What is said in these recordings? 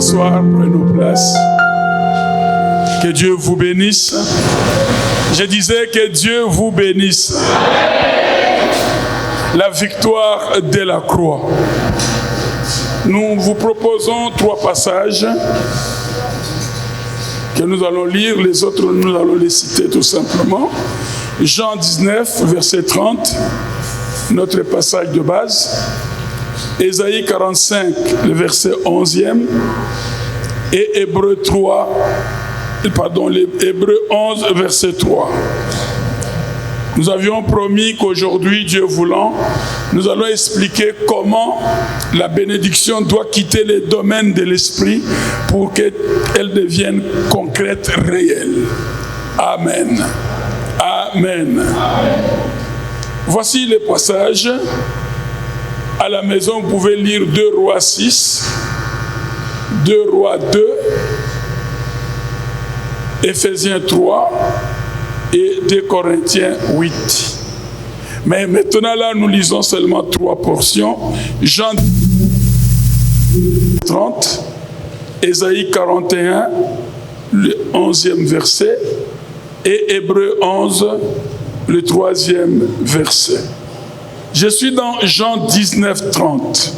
Bonsoir, prenez nos places. Que Dieu vous bénisse. Je disais que Dieu vous bénisse. La victoire de la croix. Nous vous proposons 3 passages que nous allons lire. Les autres, nous allons les citer tout simplement. Jean 19, verset 30, notre passage de base. Ésaïe 45, le verset 11e. Et Hébreux 11, verset 3. Nous avions promis qu'aujourd'hui, Dieu voulant, nous allons expliquer comment la bénédiction doit quitter les domaines de l'esprit pour qu'elle devienne concrète, réelle. Amen. Amen. Voici les passages. À la maison, vous pouvez lire 2 Rois 6, 2 Rois 2, Éphésiens 3 et 2 Corinthiens 8. Mais maintenant, là, nous lisons seulement 3 portions. Jean 30, Ésaïe 41, le 11e verset, et Hébreux 11, le 3e verset. Je suis dans Jean 19, 30.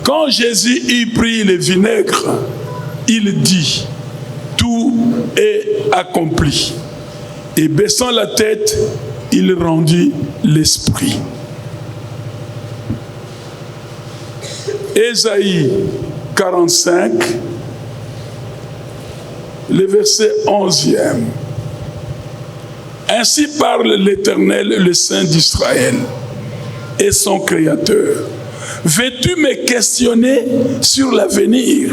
Quand Jésus y prit le vinaigre, il dit: tout est accompli. Et baissant la tête, il rendit l'esprit. Ésaïe 45, le verset 11e. Ainsi parle l'Éternel, le Saint d'Israël, et son Créateur. Veux-tu me questionner sur l'avenir,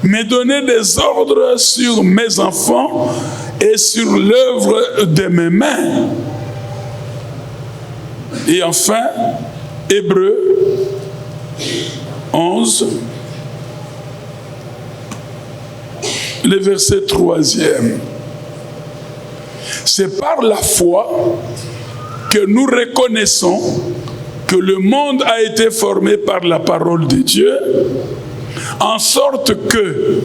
me donner des ordres sur mes enfants et sur l'œuvre de mes mains? Et enfin, Hébreux 11, le verset 3e. C'est par la foi que nous reconnaissons que le monde a été formé par la parole de Dieu, en sorte que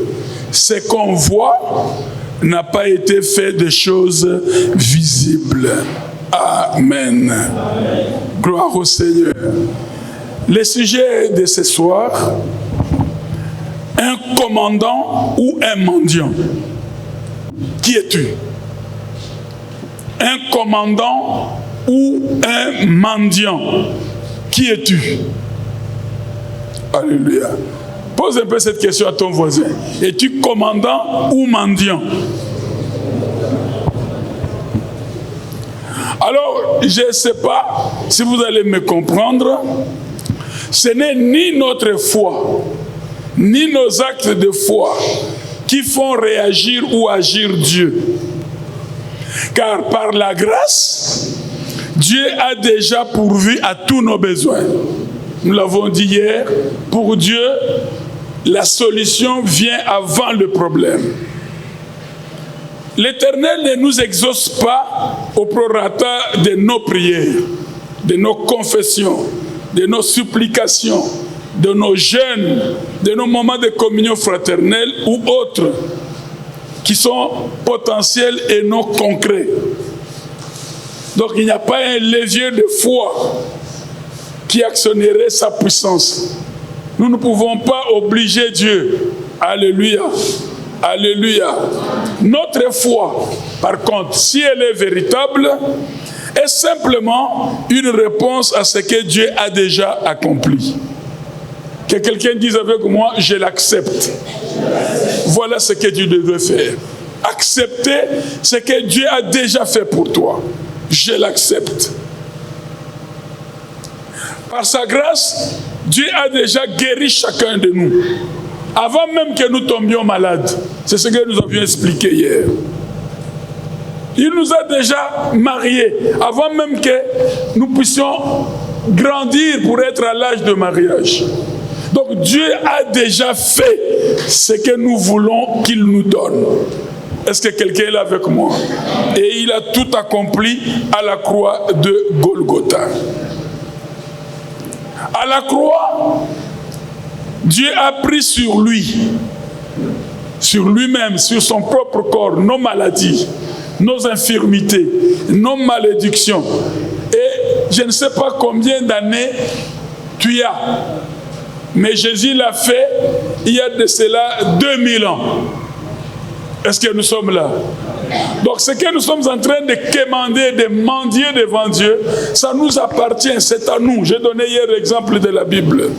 ce qu'on voit n'a pas été fait de choses visibles. Amen. Amen. Gloire au Seigneur. Le sujet de ce soir, un commandant ou un mendiant. Qui es-tu? Un commandant ou un mendiant? Qui es-tu? Alléluia. Pose un peu cette question à ton voisin. Es-tu commandant ou mendiant? Alors, je ne sais pas si vous allez me comprendre. Ce n'est ni notre foi, ni nos actes de foi qui font réagir ou agir Dieu. Car par la grâce, Dieu a déjà pourvu à tous nos besoins. Nous l'avons dit hier, pour Dieu, la solution vient avant le problème. L'Éternel ne nous exauce pas au prorata de nos prières, de nos confessions, de nos supplications, de nos jeûnes, de nos moments de communion fraternelle ou autres qui sont potentiels et non concrets. Donc il n'y a pas un levier de foi qui actionnerait sa puissance. Nous ne pouvons pas obliger Dieu. Alléluia. Alléluia. Notre foi, par contre, si elle est véritable, est simplement une réponse à ce que Dieu a déjà accompli. Que quelqu'un dise avec moi, je l'accepte. Voilà ce que Dieu devrait faire. Accepter ce que Dieu a déjà fait pour toi. Je l'accepte. Par sa grâce, Dieu a déjà guéri chacun de nous. Avant même que nous tombions malades. C'est ce que nous avions expliqué hier. Il nous a déjà mariés. Avant même que nous puissions grandir pour être à l'âge de mariage. Donc Dieu a déjà fait ce que nous voulons qu'il nous donne. Est-ce que quelqu'un est là avec moi? Et il a tout accompli à la croix de Golgotha. À la croix, Dieu a pris sur lui-même, sur son propre corps, nos maladies, nos infirmités, nos malédictions. Et je ne sais pas combien d'années tu as, mais Jésus l'a fait il y a de cela 2000 ans. Est-ce que nous sommes là? Donc ce que nous sommes en train de quémander, de mendier devant Dieu, ça nous appartient, c'est à nous. J'ai donné hier l'exemple de la Bible.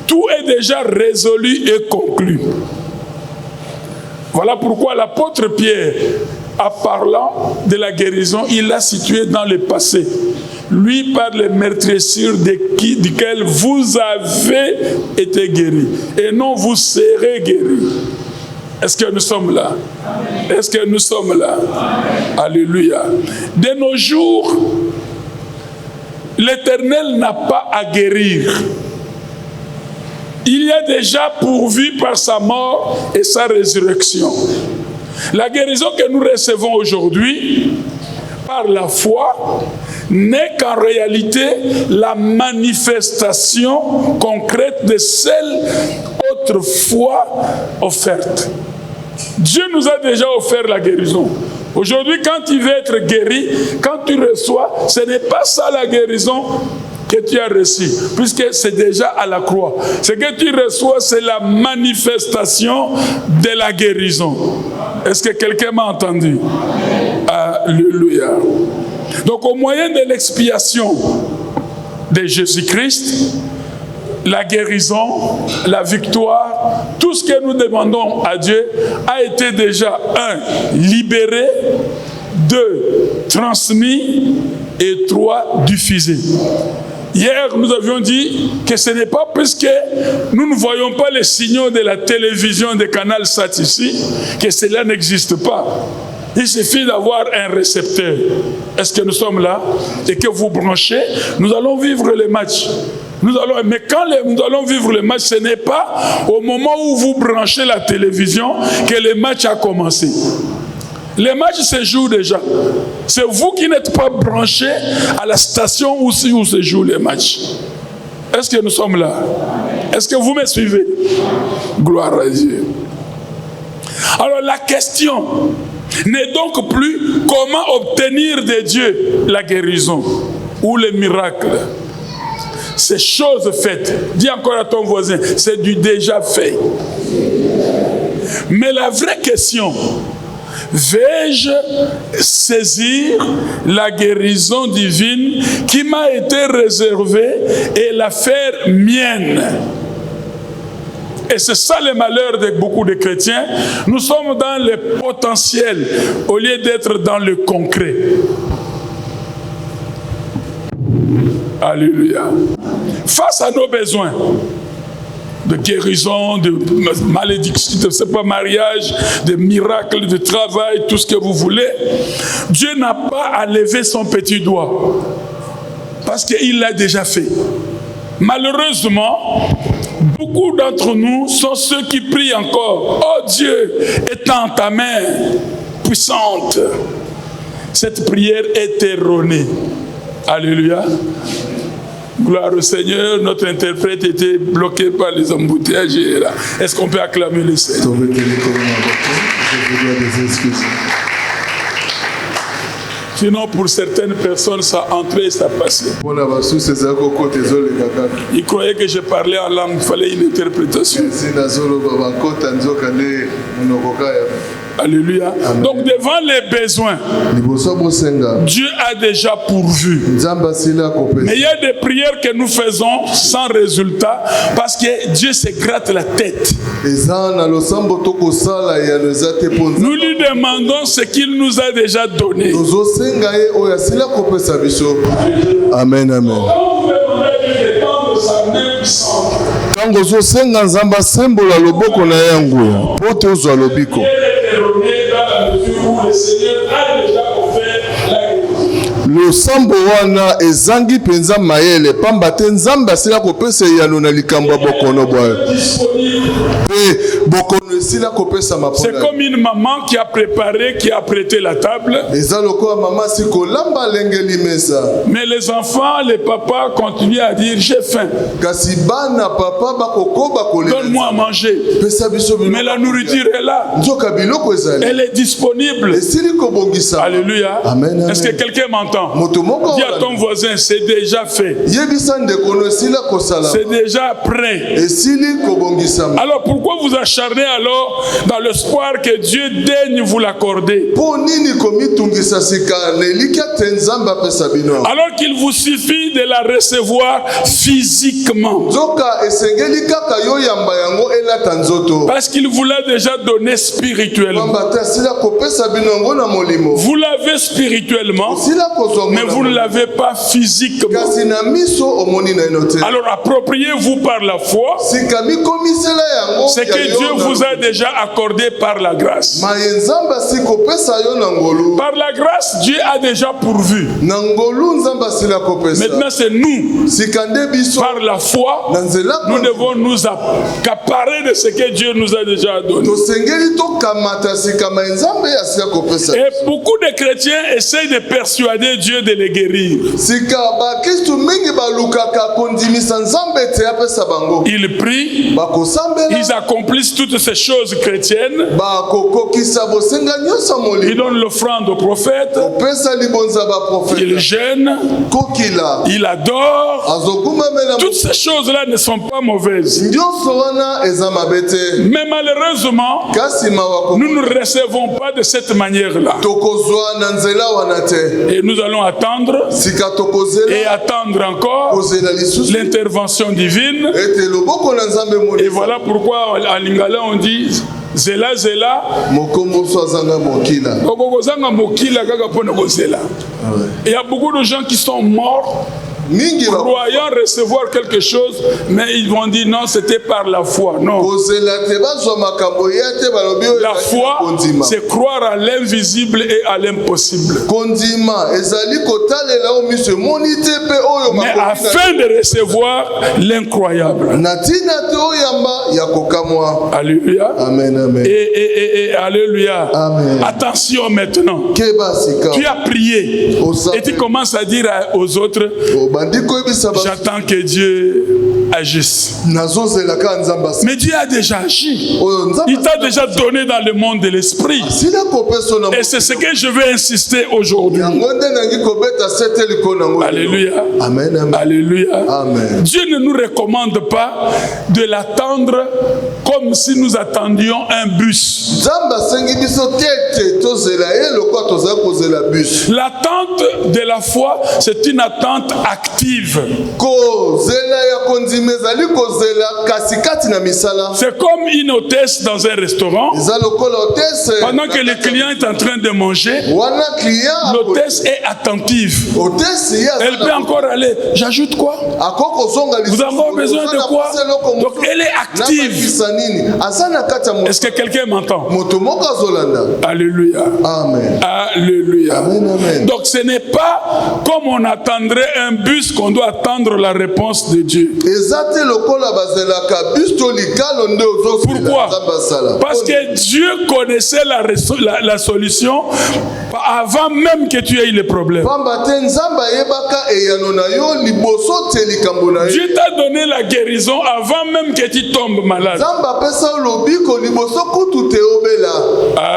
Tout est déjà résolu et conclu. Voilà pourquoi l'apôtre Pierre, en parlant de la guérison, il l'a situé dans le passé. Lui par les meurtrissures duquel vous avez été guéris. Et non vous serez guéris. Est-ce que nous sommes là? Est-ce que nous sommes là? Alléluia. De nos jours, l'Éternel n'a pas à guérir. Il y a déjà pourvu par sa mort et sa résurrection. La guérison que nous recevons aujourd'hui, par la foi, n'est qu'en réalité la manifestation concrète de celle autrefois offerte. Dieu nous a déjà offert la guérison. Aujourd'hui, quand tu veux être guéri, quand tu reçois, ce n'est pas ça la guérison que tu as reçu, puisque c'est déjà à la croix. Ce que tu reçois, c'est la manifestation de la guérison. Est-ce que quelqu'un m'a entendu? Alléluia. Donc, au moyen de l'expiation de Jésus-Christ, la guérison, la victoire, tout ce que nous demandons à Dieu a été déjà, 1, libéré, 2, transmis, et 3, diffusé. Hier, nous avions dit que ce n'est pas parce que nous ne voyons pas les signaux de la télévision de Canal Sat ici que cela n'existe pas. Il suffit d'avoir un récepteur. Est-ce que nous sommes là? Et que vous branchez, nous allons vivre les matchs. Mais quand nous allons vivre les matchs, ce n'est pas au moment où vous branchez la télévision que le match a commencé. Les matchs se jouent déjà. C'est vous qui n'êtes pas branchés à la station où se jouent les matchs. Est-ce que nous sommes là? Est-ce que vous me suivez? Gloire à Dieu. Alors la question n'est donc plus comment obtenir de Dieu la guérison ou le miracle. C'est chose faite. Dis encore à ton voisin, c'est du déjà fait. Mais la vraie question, vais-je saisir la guérison divine qui m'a été réservée et la faire mienne? Et c'est ça le malheur de beaucoup de chrétiens. Nous sommes dans le potentiel au lieu d'être dans le concret. Alléluia. Face à nos besoins de guérison, de malédiction, de ce pas mariage, de miracles, de travail, tout ce que vous voulez, Dieu n'a pas à lever son petit doigt parce qu'il l'a déjà fait. Malheureusement, beaucoup d'entre nous sont ceux qui prient encore. Oh Dieu, étends ta main puissante. Cette prière est erronée. Alléluia. Gloire au Seigneur, notre interprète était bloqué par les embouteillages. Est-ce qu'on peut acclamer le Seigneur? Sinon, pour certaines personnes, ça entrait et ça passait. Ils croyaient que je parlais en langue, il fallait une interprétation. Alléluia. Amen. Donc devant les besoins, Dieu a déjà pourvu. Mais il y a des prières que nous faisons sans résultat parce que Dieu se gratte la tête. Nous lui demandons ce qu'il nous a déjà donné. Amen, amen. Le sambo wana ezangi penza mayele pamba te nzambe asila kopesa yano na likambo bokono boye pe bokono esila kopesama C'est comme une maman qui a préparé, qui a prêté la table. eza lokola mama si kolamba lengeli mesa Mais les enfants, les papas continuent à dire j'ai faim. kasi bana papa bakokoba kolela Donne-moi à manger. pesa biso biloko Mais la nourriture est là. nzoka biloko ezali Elle est disponible. esili kobongisa Alléluia. Amen, amen. Est-ce que quelqu'un m'entend? moto moko Dis à ton voisin, c'est déjà fait. yebisa ndeko no esila kosala C'est déjà prêt. esili kobongisama Alors pourquoi vous acharnez alors dans l'espoir que Dieu daigne vous l'accorder? mpo nini komitungisa sika na elika te nzambe apesa bino Alors qu'il vous suffit de la recevoir physiquement. nzoka esengeli kaka yo yamba yango elata nzoto Parce qu'il vous l'a déjà donné spirituellement. pamba te asila kopesa bino yango na molimo Vous l'avez spirituellement, esila kozwa mais vous ne l'avez pas physiquement. kasi na miso omoni na ino te Alors appropriez-vous par la foi sika mikomisela yango ce que Dieu vous a déjà accordé par la grâce. maye nzambe asi kopesa yo na ngolu Par la grâce, Dieu a déjà pourvu. na ngolu nzambe asila kopesa Maintenant, c'est nous, sika nde biso par la foi, na nzela nous devons nous accaparer de ce que Dieu nous a déjà donné. tosengeli tokamata sika maye nzambe asila kopesa Et beaucoup de chrétiens essayent de persuader Dieu de les guérir. sika bakristu mingi balukaka kondimisa nzambe te apesa bango Ils prient, bakosambela ils accomplissent toutes ces choses chrétiennes, bakokokisa bosenga nyonso ils molimo donnent l'offrande au prophète, kopesa libonza ils baprofeta jeûnent, kokila ils adorent. azogumamela Toutes ces choses-là ne sont pas mauvaises. nyonso wana eza mabe te Mais malheureusement, kasi mawa nous ne recevons pas de cette manière-là. tokozwa na nzela wana te Et nous allons attendre sika et tokozela attendre encore kozela lisusu l'intervention divine. ete loboko na nzambe Et monisa voilà pourquoi en lingala on dit Zela Zela. mokombo so azanga mokila Okokozanga mokila kaka pona kozela. Et il y a beaucoup de gens qui sont morts mingi croyant recevoir quelque chose, mais ils vont dire non, c'était par la foi. Non. kozela te bazwa makambo ya te balobi oyo La ezali foi, kondima c'est croire à l'invisible et à l'impossible. kondima ezali kotalela oyo miso emoni te mpe oyo Mais afin de recevoir l'incroyable. na ntina te oyo yamba ya kokamwa Alléluia. amen amen Et alléluia. Amen. Attention maintenant. keba sika Tu as prié et tu commences à dire aux autres, obandi koyebisa j'attends que Dieu agisse. nazozelaka nzambe Mais Dieu a déjà agi. oyo nzambe Il t'a déjà donné dans le monde de l'esprit. sila kopesa na Et c'est ce que je vais insister aujourd'hui. yango nde nangi kobeta sete likolo nango Alléluia. amen amen Alléluia. Amen. Dieu ne nous recommande pas de l'attendre comme si nous attendions un bus. nzambe asengi biso tete tozela ye lokola tozala kozela bus L'attente de la foi, c'est une attente active. kozela ya kondima ezali kozela kasi kati na misala C'est comme une hôtesse dans un restaurant. eza lokola hotese Pendant que le client est en train de manger, wana client l'hôtesse est attentive. hotese ye Elle peut encore aller. J'ajoute quoi? akokozonga Vous avez encore besoin de quoi? Donc elle est active. nakisa nini aza na kati ya Est-ce que quelqu'un m'entend? moto moko azolanda Alléluia. amen Alléluia. Amen, amen. Donc ce n'est pas comme on attendrait un bus qu'on doit attendre la réponse de Dieu. eza te lokola bazelaka bus to likalo nde ozosala Pourquoi? nzambe asala Parce que Dieu connaissait la solution avant même que tu aies le problème. pamba te nzambe ayebaka eyano na yo liboso te likambo na ye Dieu t'a donné la guérison avant même que tu tombes malade. nzambe apesa yo lobiko liboso kutu te obela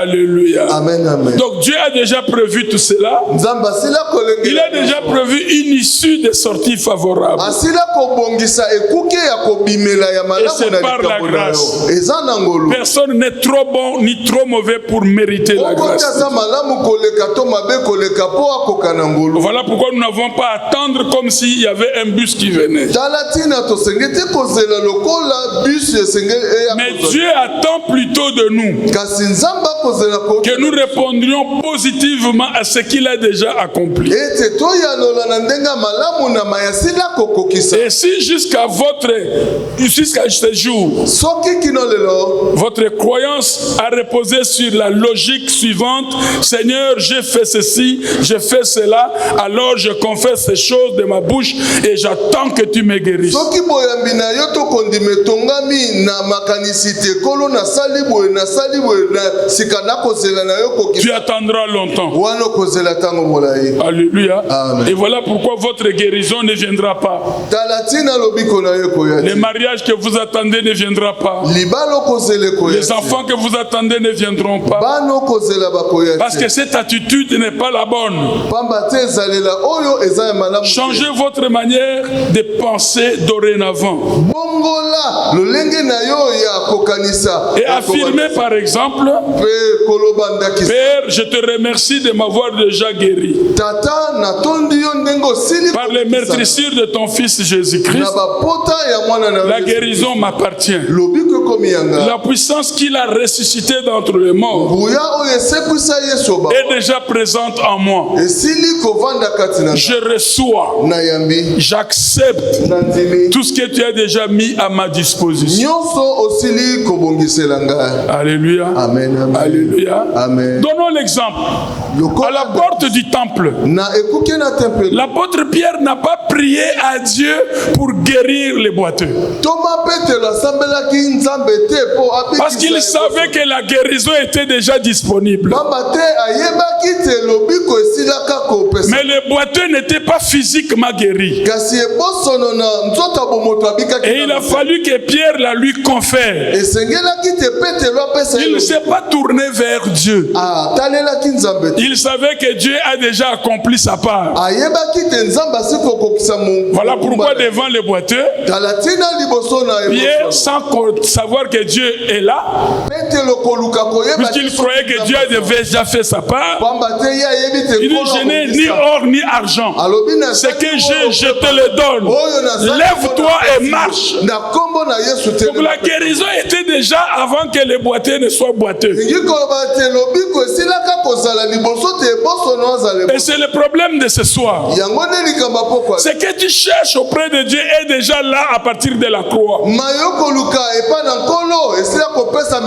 Alléluia. amen amen Donc Dieu a déjà prévu tout cela. nzambe asila Il a kolengela déjà prévu une issue de sortie favorable. asila kobongisa ekuke ya kobimela ya Et malamu c'est na par la likambo na grâce. yo eza na ngolu Personne n'est trop bon ni trop mauvais pour mériter la oko te grâce. aza malamu koleka to mabe koleka mpo akoka na ngolu Voilà pourquoi nous n'avons pas à attendre comme s'il y avait un bus qui venait. tala ntina tosenge te kozela lokola bus esenge Mais eya Dieu attend plutôt de nous kasi nzambe akozela que nous répondrions positivement à ce qu'il a déjà accompli. Et si jusqu'à ce jour, votre croyance a reposé sur la logique suivante: Seigneur, j'ai fait ceci, j'ai fait cela, alors je confesse ces choses de ma bouche et j'attends que tu me guérisses. Tu attendras longtemps. Alléluia. Amen. Et voilà pourquoi votre guérison ne viendra pas. Les mariages que vous attendez ne viendront pas. Les enfants que vous attendez ne viendront pas. Parce que cette attitude n'est pas la bonne. Changez votre manière de penser dorénavant. Et affirmez par exemple: Père, je te remercie de m'avoir déjà guéri par les meurtrissures de ton Fils Jésus-Christ. La guérison m'appartient. La puissance qu'il a ressuscité d'entre les morts est déjà présente en moi. Je reçois, j'accepte tout ce que tu as déjà mis à ma disposition. Alléluia. Amen, amen. Alléluia. Amen. Donnons l'exemple. À la porte du temple, l'apôtre Pierre n'a pas prié à Dieu pour guérir les boiteux. Parce qu'il savait que la guérison était déjà disponible. Mais les boiteux n'étaient pas physiquement guéris. Et il a fallu que Pierre la lui confère. Il ne s'est pas tourné vers Dieu. Il savait que Dieu a déjà accompli sa part. Voilà pourquoi devant les boiteux, Pierre, sans savoir que Dieu est là, puisqu'il croyait que Dieu avait déjà fait sa part, il dit: je n'ai ni or ni argent. Ce que j'ai, je te le donne. Lève-toi et marche. Donc la guérison était déjà avant que les boiteux ne soient boiteux. Et c'est le problème de ce soir. Ce que tu cherches auprès de Dieu est déjà là à partir de la croix.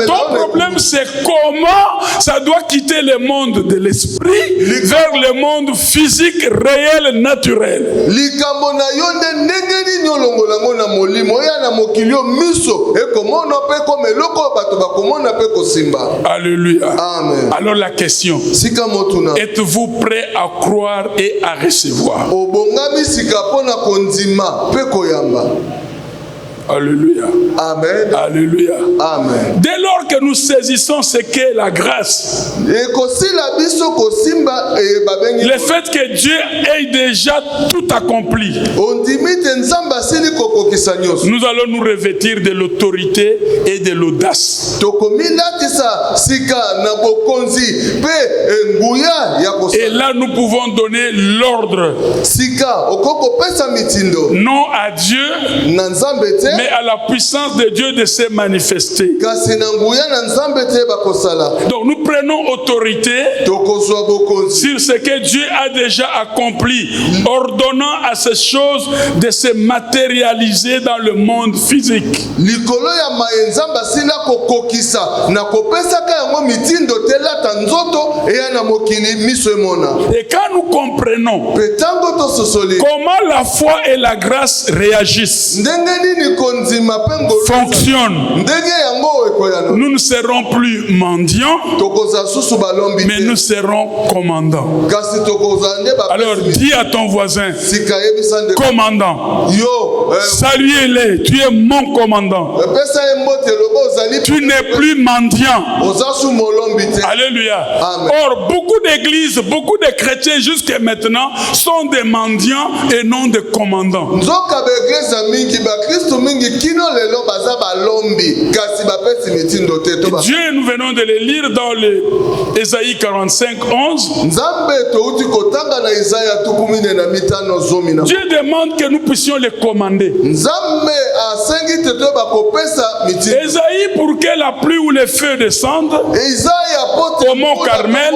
Ton problème, c'est comment ça doit quitter le monde de l'esprit vers le monde physique, réel, naturel. Alléluia. Amen. Alors la question: êtes-vous prêt à croire et à recevoir? Alléluia. Amen. Alléluia. Amen. Dès lors que nous saisissons ce qu'est la grâce, le fait que Dieu ait déjà tout accompli, nous allons nous revêtir de l'autorité et de l'audace. Et là, nous pouvons donner l'ordre, non à Dieu, mais à la puissance de Dieu de se manifester. Donc nous prenons autorité sur ce que Dieu a déjà accompli, ordonnant à ces choses de se matérialiser dans le monde physique. Et quand nous comprenons comment la foi et la grâce réagissent, fonctionnent, nous ne serons plus mendiants, mais nous serons commandants. Alors dis à ton voisin: commandant, saluez-les, tu es mon commandant. Tu n'es plus mendiant. Alléluia. Or, beaucoup d'églises, beaucoup de chrétiens jusqu'à maintenant sont des mendiants et non des commandants. mingi kino lelo baza balombi kasi bapesi mitindo te to ba. Dieu, nous venons de le lire dans le Ésaïe 45:11. Nzambe touti kotanga na Isaya 45:15. Dieu demande que nous puissions les commander. Nzambe asengi te to bakopesa mitindo. Ésaïe, pour que la pluie ou le feu descendent Isaya pote au mont Carmel,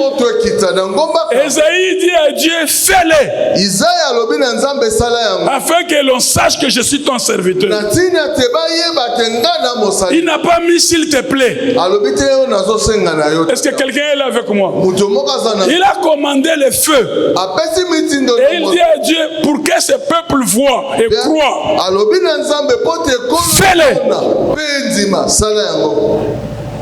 Ésaïe dit à Dieu, fais-les, Isaya lobi na Nzambe sala yango afin que l'on sache que je suis ton serviteur. natina te bayeba te ngana mosali. Il n'a pas mis s'il te plaît. Alobi te yo nazosenga na yo. Est-ce que quelqu'un est là avec moi? Muto mokazana Il a commandé le feu. apesi mitindo Et il dit à Dieu, pour que ce peuple voie et croit, alobi na Nzambe pote fais-les. kona penzima sala yango.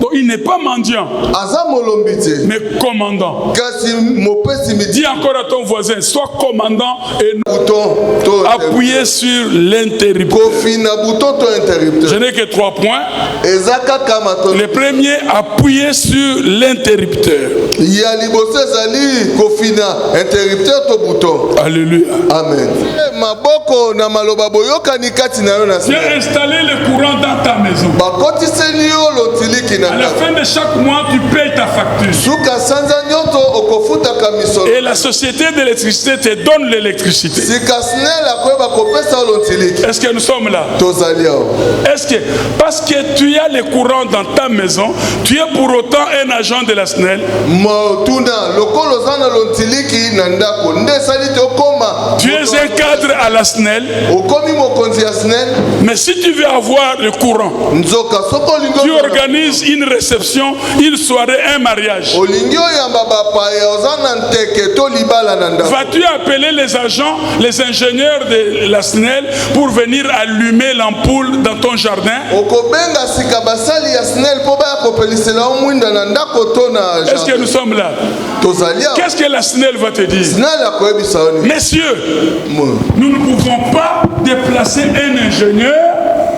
Donc il n'est pas mendiant, Aza molombi te mais commandant. kasi mopesi Dis mitindo encore à ton voisin, sois commandant et bouton to appuyé sur l'interrupteur. kofi na bouton to Je interrupteur. n'ai que 3 points. Ezaka kama to Le premier, appuyer sur l'interrupteur. ya liboso ezali kofi na interrupteur to bouton. Alléluia. Amen. Maboko na maloba boyokani kati na yo na J'ai sina. installé le courant dans ta maison. Bakotiseli yo lotiliki na À la ndako. fin de chaque mois, tu payes ta facture. Suka sanza nyoto okofutaka misolo. Et la société d'électricité te donne l'électricité. Sika snel akoyeba kopesa yo lotiliki. Est-ce que nous sommes là? Tozali awa. Est-ce que, parce que tu as le courant dans ta maison, tu es pour autant un agent de la SNEL? Motuna lokolo oza na lotiliki na ndako nde esali te okoma. Tu es un cadre à la SNEL, Okomi mokonzi ya snel. mais si tu veux avoir le courant, Nzoka soko tu olingi organises une réception, une soirée, un mariage. olingi oyamba bapaya oza na nteke to libala na ndako. Vas-tu appeler les agents, les ingénieurs de la SNEL pour venir allumer l'ampoule dans ton jardin? Okobenga sika basali ya snel po baya kopelisela yo mwinda na ndako to na Est-ce que nous sommes là? tozali awa. Qu'est-ce que la SNEL va te dire? Snel akoyebisa yo nini? Messieurs, Mo. nous ne pouvons pas déplacer un ingénieur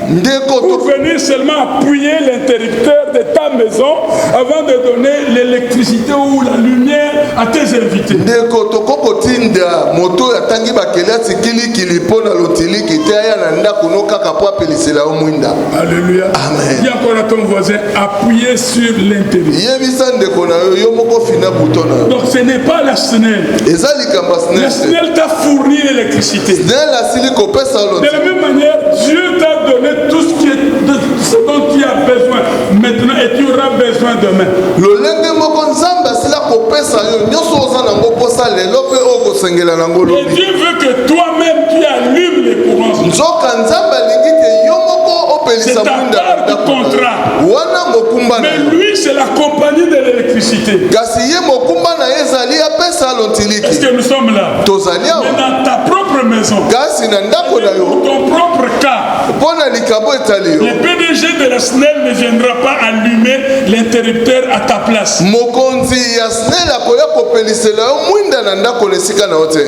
Ndeko pour to venir seulement appuyer l'interrupteur de ta maison avant de donner l'électricité ou la lumière à tes invités. ndeko tokoko tinda moto atangi bakeli atikilikili mpo na lotiliki te aya na ndako no kaka po apelisela yo mwinda. Alléluia. Amen. Dis encore à ton voisin, appuyez sur l'interrupteur. yebisa ndeko na yo yo moko fina buto na yo. Donc ce n'est pas la SNEL. eza likamba La snel te. SNEL t'a fourni l'électricité. snel asili kopesa yo De la lotiliki. même manière, Dieu t'a donné tout ce, ce dont tu as besoin maintenant et tu auras besoin demain. lolenge moko nzambe asila kopesa yo nyonso oza nango posa lelo mpe okosengela nango Et lobi. Dieu veut que toi-même tu allumes les courants. nzoka nzambe alingi te yo moko opelisa C'est ta mwinda part na du ndako na contrat. yo. wana mokumba na Mais yo. lui, c'est la compagnie de l'électricité. kasi ye mokumba na ye ezali apesa Est-ce lotiliki. que nous sommes là? tozali Mais awa dans ta propre maison, kasi na ndako na pour yo ton propre cas, mpo na likambo etali yo. le PDG de la SNEL ne viendra pas allumer l'interrupteur à ta place. mokonzi ya snel akoya kopelisela yo mwinda na ndako na esika na yo te.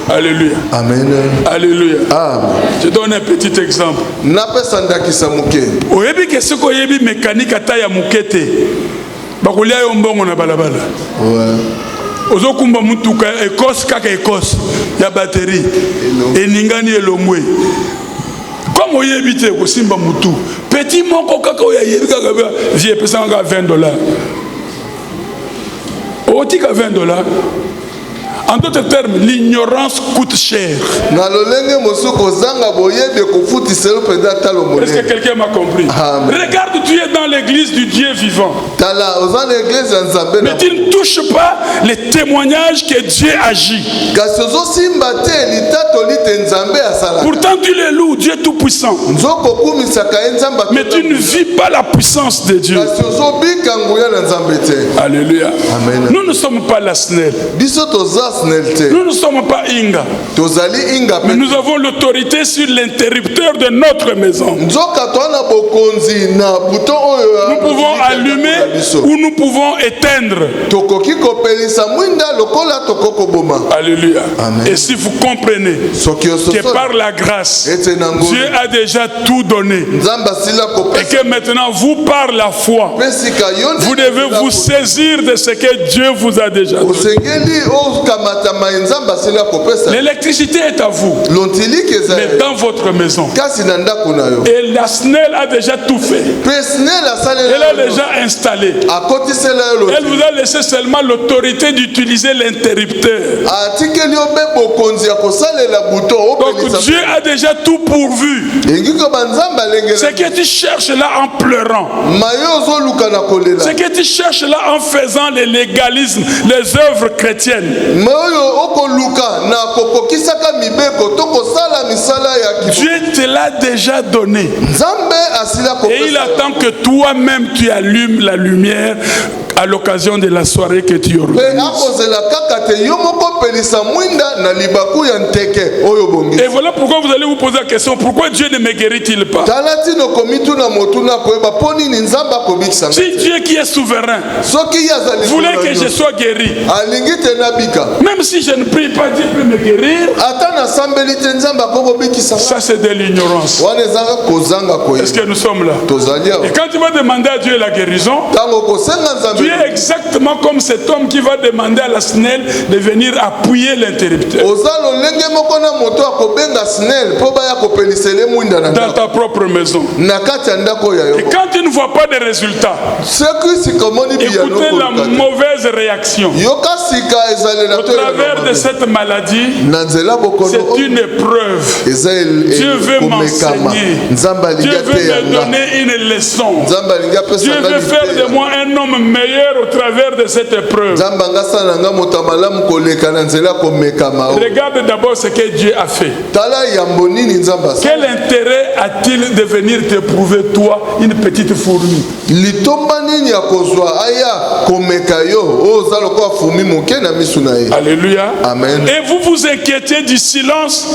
Alléluia. amen. Alléluia. amen. Je donne un petit exemple. napesa ndakisa moke. Oyebi ke soki oyebi mécanique ata ya moke te bakolia yo mbongo na balabala. Ozokumba mutuka ekose kaka ekose ya batterie eningani elongwe. Comme oyebi te kosimba mutu petit moko kaka oyebi kaka vie pesa nga $20. Otika $20. En d'autres termes, l'ignorance coûte cher. na lolenge mosusu kozanga boyebi kofutisela mpenza talo Est-ce que monene. quelqu'un m'a compris? Amen. Regarde, tu es dans l'église du Dieu vivant. tala oza na eglize ya nzambe Mais na tu ne touches pas les témoignages que Dieu agit. kasi ozosimba te litatoli te nzambe asala. Pourtant, tu le loues, Dieu tout-puissant. nzokokumisaka ye nzambe Mais tu ne vis pas la puissance de Dieu. kasi ozobika nguya na nzambe te. Alléluia. Amen. Nous ne sommes pas la SNEL. biso toza snel te. Nous ne sommes pas Inga. tozali inga Mais pe. nous avons l'autorité sur l'interrupteur de notre maison. nzoka toa na bokonzi na buto oyo. Nous pouvons allumer ou nous pouvons éteindre. tokoki kopelisa mwinda lokola tokokoboma. Alléluia. Amen. Et si vous comprenez soki que ososo par la grâce, ete na ngolu Dieu a déjà tout donné. nzambe asila Et kopesa que maintenant, vous, par la foi, pesika yo nde vous devez vous saisir de ce que Dieu vous a déjà donné. osengeli okama matama nzamba sila kopesa. L'électricité est à vous. Lontiliki eza. Mais dans votre maison. Kasi na ndako na yo. Et la SNEL a déjà tout fait. Elle a déjà installé. Elle vous a laissé seulement l'autorité d'utiliser l'interrupteur. Donc Dieu a déjà tout pourvu. Ce que tu cherches là en pleurant, ce que tu cherches là en faisant le légalisme, les œuvres chrétiennes, Dieu te l'a déjà donné. Et il attend que toi-même tu allumes la lumière à l'occasion de la soirée que tu organises. Et voilà pourquoi vous allez vous poser la question, pourquoi Dieu ne me guérit-il pas? Si Dieu qui est souverain voulait que je sois guéri, même si je ne prie pas, Dieu peut me guérir. Ça c'est de l'ignorance. Est-ce que nous sommes là? Et quand tu vas demander à Dieu la guérison, tu es exactement comme cet homme qui va demander à la SNEL de venir appuyer l'interrupteur dans ta propre maison. Et quand tu ne vois pas de résultats, écoutez la mauvaise réaction au travers de cette maladie. C'est une épreuve. Dieu veut m'enseigner. Dieu veut me donner une leçon. Dieu veut faire de moi un homme meilleur au travers de cette épreuve. Regarde d'abord ce que Dieu a fait. Quel intérêt a-t-il de venir t'éprouver toi, une petite fourmi? Alléluia. Amen. Et vous vous inquiétez du silence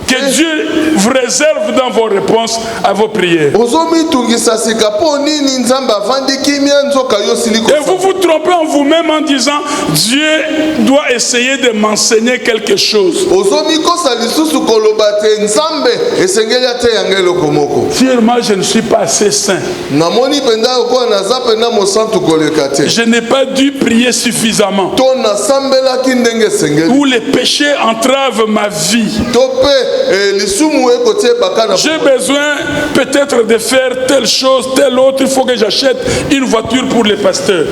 que Dieu vous réserve dans vos réponses à vos prières. Et vous vous trompez en vous-même en disant Dieu doit essayer de m'enseigner quelque chose. Finalement, je ne suis pas assez saint. Je n'ai pas dû prier suffisamment. Ou les péchés entravent ma vie. J'ai besoin peut-être de faire telle chose, telle autre. Il faut que j'achète une voiture pour les pasteurs.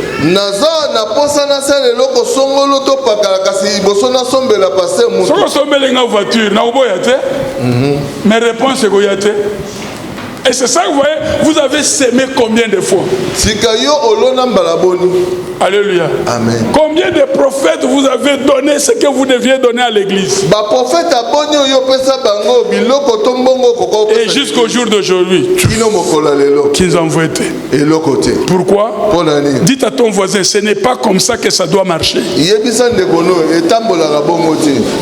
Mes réponses, c'est quoi? Et c'est ça que vous voyez, vous avez sémé combien de fois? Alléluia. Amen. Combien de prophètes vous avez donné ce que vous deviez donner à l'église? Et jusqu'au jour d'aujourd'hui, qu'ils ont voté. Pourquoi? Dites à ton voisin, ce n'est pas comme ça que ça doit marcher.